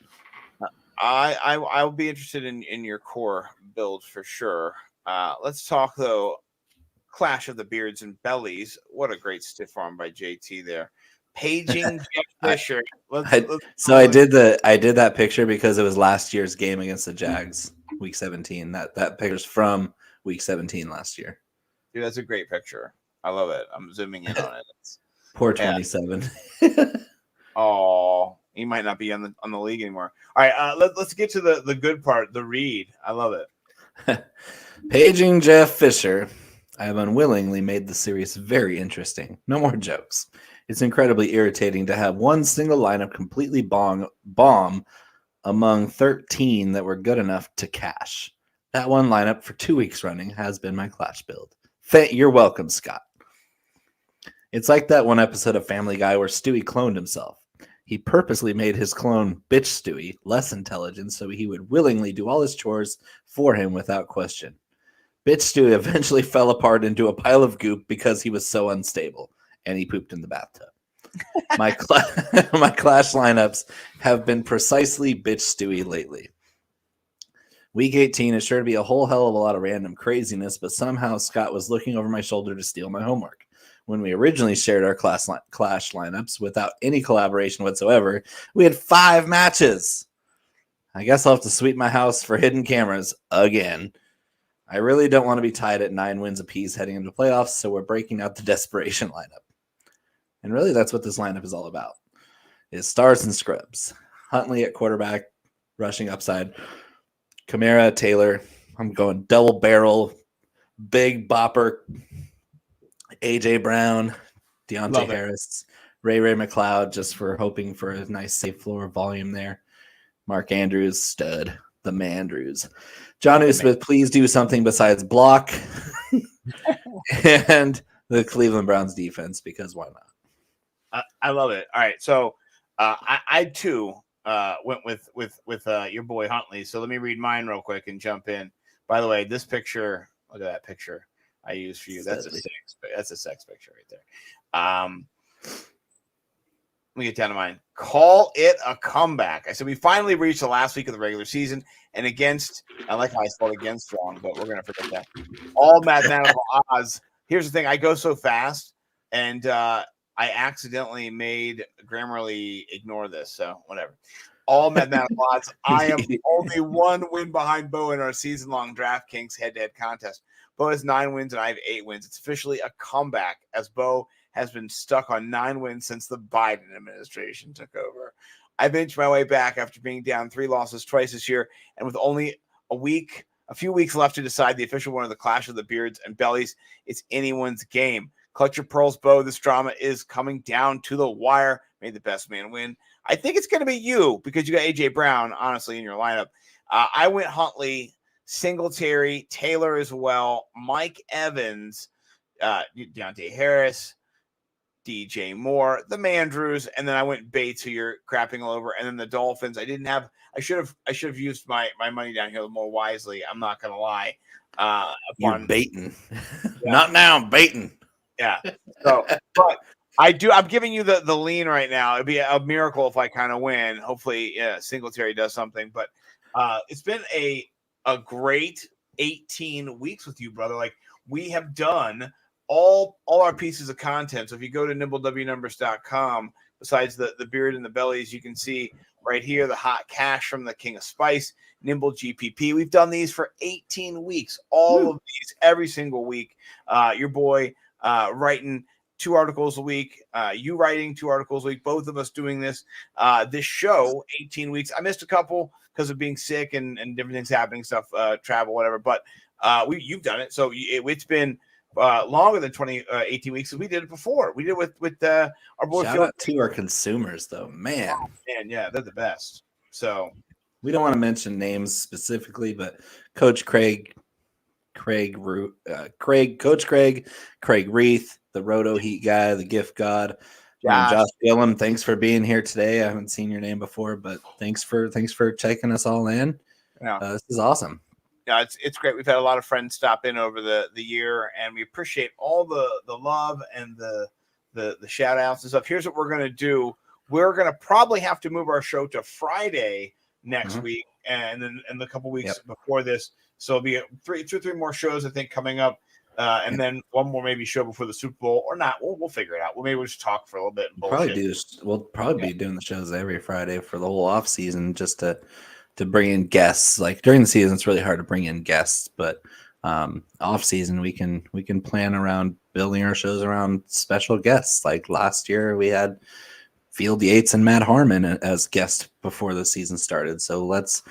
Speaker 9: I will be interested in your core build for sure. Let's talk though. Clash of the Beards and Bellies. What a great stiff arm by JT there. Paging Jeff Fisher.
Speaker 8: I did that picture because it was last year's game against the Jags, week 17. That picture's from week 17 last year.
Speaker 9: Dude, that's a great picture. I love it. I'm zooming in on it.
Speaker 8: Poor 27.
Speaker 9: Oh, he might not be on the league anymore. All right, let's get to the good part, the read. I love it.
Speaker 8: Paging Jeff Fisher. I have unwillingly made the series very interesting. No more jokes. It's incredibly irritating to have one single lineup completely bomb among 13 that were good enough to cash. That one lineup for 2 weeks running has been my Clash build. You're welcome, Scott. It's like that one episode of Family Guy where Stewie cloned himself. He purposely made his clone Bitch Stewie less intelligent so he would willingly do all his chores for him without question. Bitch Stewie eventually fell apart into a pile of goop because he was so unstable, and he pooped in the bathtub. My Clash lineups have been precisely Bitch Stewie lately. Week 18 is sure to be a whole hell of a lot of random craziness, but somehow Scott was looking over my shoulder to steal my homework. When we originally shared our Clash lineups without any collaboration whatsoever, we had 5 matches. I guess I'll have to sweep my house for hidden cameras again. I really don't want to be tied at 9 wins apiece heading into playoffs, so we're breaking out the desperation lineup. And really, that's what this lineup is all about. Is stars and scrubs. Huntley at quarterback, rushing upside. Kamara, Taylor. I'm going double barrel, big bopper. AJ Brown, Deontay Harris, Ray McLeod, just for hoping for a nice safe floor volume there. Mark Andrews, stud. The Mandrews. John Smith, please do something besides block. And the Cleveland Browns defense, because why not?
Speaker 9: I love it. All right. So I too went with your boy Huntley. So let me read mine real quick and jump in. By the way, this picture, look at that picture I used for you. That's a sex picture right there. Let me get down to mine. Call it a comeback. I said we finally reached the last week of the regular season, and I like how I spelled against wrong, but we're gonna forget that. All mathematical odds. Here's the thing: I go so fast, and I accidentally made Grammarly ignore this. So whatever. All mathematical odds. I am only one win behind Bo in our season-long DraftKings head-to-head contest. Bo has 9 wins, and I have 8 wins. It's officially a comeback, as Bo has been stuck on 9 wins since the Biden administration took over. I've inched my way back after being down 3 losses twice this year, and with only a few weeks left to decide the official winner of the Clash of the Beards and Bellies, it's anyone's game. Clutch your pearls, Bo. This drama is coming down to the wire. May the best man win. I think it's going to be you because you got A.J. Brown, honestly, in your lineup. I went Huntley, Singletary, Taylor as well, Mike Evans, Deontay Harris, DJ Moore, the Mandrews, and then I went Bates, who you're crapping all over, and then the Dolphins. I should have used my money down here more wisely. I'm not gonna lie.
Speaker 8: You're baiting. Yeah. Not now, I'm baiting.
Speaker 9: Yeah. So but I'm giving you the lean right now. It'd be a miracle if I kind of win. Hopefully, Singletary does something. But it's been a great 18 weeks with you, brother. Like, we have done all our pieces of content. So if you go to nimblewnumbers.com, besides the beard and the bellies, you can see right here the hot cash from the King of Spice, Nimble GPP. We've done these for 18 weeks, all of these every single week. Your boy writing 2 articles a week, you writing 2 articles a week, both of us doing this show 18 weeks. I missed a couple because of being sick and different things happening, stuff, travel, whatever, but you've done it. So it's been longer than 18 weeks, because we did it before. We did it with our boy.
Speaker 8: Shout out to our consumers, though, man.
Speaker 9: Oh, man, yeah, they're the best. So
Speaker 8: we don't want to mention names specifically, but Coach Craig Reith, the Roto Heat guy, the Gift God. Josh Gillum, thanks for being here today. I haven't seen your name before, but thanks for checking us all in.
Speaker 9: Yeah.
Speaker 8: This is awesome.
Speaker 9: Yeah, it's great. We've had a lot of friends stop in over the year, and we appreciate all the love and the shout outs and stuff. Here's what we're gonna do. We're gonna probably have to move our show to Friday next week, and then in the couple weeks before this. So it'll be 2 or 3 more shows, I think, coming up, and then one more maybe show before the Super Bowl, or not. We'll figure it out. We'll just talk for a little bit.
Speaker 8: We'll probably be doing the shows every Friday for the whole off season, just to bring in guests. Like, during the season, it's really hard to bring in guests, but off season we can plan around building our shows around special guests. Like last year, we had Field Yates and Matt Harmon as guests before the season started. So let's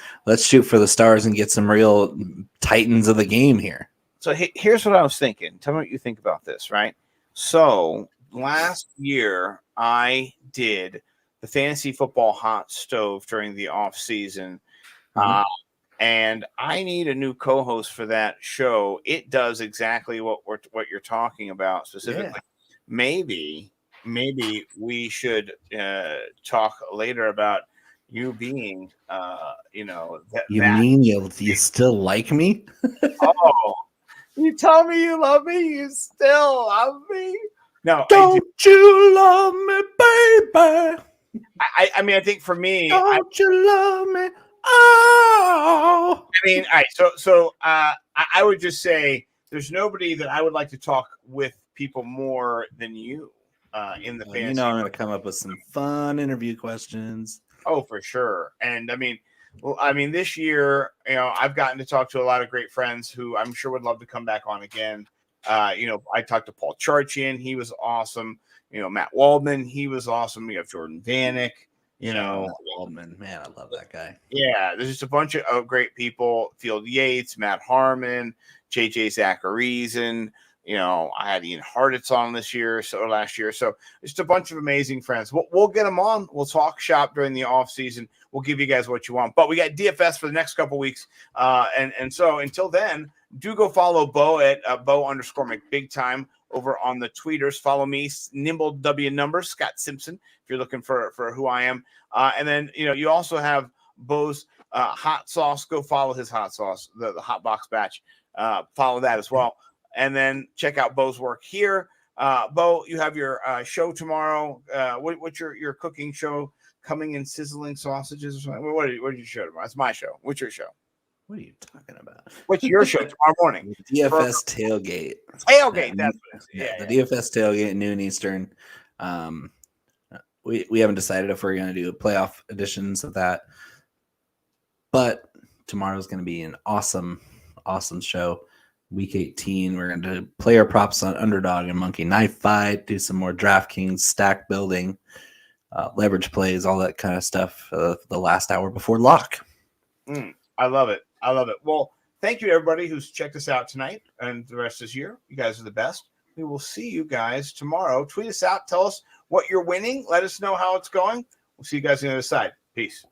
Speaker 8: shoot for the stars and get some real titans of the game here.
Speaker 9: So here's what I was thinking. Tell me what you think about this, right? So last year I did the fantasy football hot stove during the off season. And I need a new co-host for that show. It does exactly what you're talking about specifically. Yeah. Maybe we should talk later about you being,
Speaker 8: you still like me?
Speaker 9: Oh, you tell me you love me. You still love me? No,
Speaker 8: don't you love me, baby?
Speaker 9: I mean, I think for me,
Speaker 8: don't you love me? Oh,
Speaker 9: I mean, all right. So I would just say there's nobody that I would like to talk with people more than you in the fantasy.
Speaker 8: I'm going to come up with some fun interview questions.
Speaker 9: Oh, for sure. And I mean, this year, I've gotten to talk to a lot of great friends who I'm sure would love to come back on again. I talked to Paul Charchian. He was awesome. Matt Waldman. He was awesome. We have Jordan Vanek.
Speaker 8: Waldman, man, I love that guy.
Speaker 9: Yeah, there's just a bunch of great people. Field Yates, Matt Harmon, JJ Zacharyson, I had Ian Harditz on last year. So just a bunch of amazing friends. We'll get them on. We'll talk shop during the off season. We'll give you guys what you want. But we got DFS for the next couple weeks. And so until then, do go follow Bo at Bo_McBigTime over on the tweeters. Follow me, Nimble W Numbers, Scott Simpson, if you're looking for who I am. And then, you also have Bo's hot sauce. Go follow his hot sauce, the Hot Box Batch. Follow that as well. And then check out Bo's work here. Bo, you have your show tomorrow. What's your cooking show? Coming in Sizzling Sausages or something? What is your show tomorrow? It's my show. What's your show?
Speaker 8: What are you talking about?
Speaker 9: What's your show tomorrow morning?
Speaker 8: DFS Tailgate.
Speaker 9: Tailgate, that's what it is.
Speaker 8: The DFS Tailgate, noon Eastern. We haven't decided if we're going to do playoff editions of that. But tomorrow's going to be an awesome show. Week 18, we're going to do player props on Underdog and Monkey Knife Fight, do some more DraftKings stack building, leverage plays, all that kind of stuff the last hour before lock.
Speaker 9: I love it. Well, thank you to everybody who's checked us out tonight and the rest of this year. You guys are the best. We will see you guys tomorrow. Tweet us out. Tell us what you're winning. Let us know how it's going. We'll see you guys on the other side. Peace.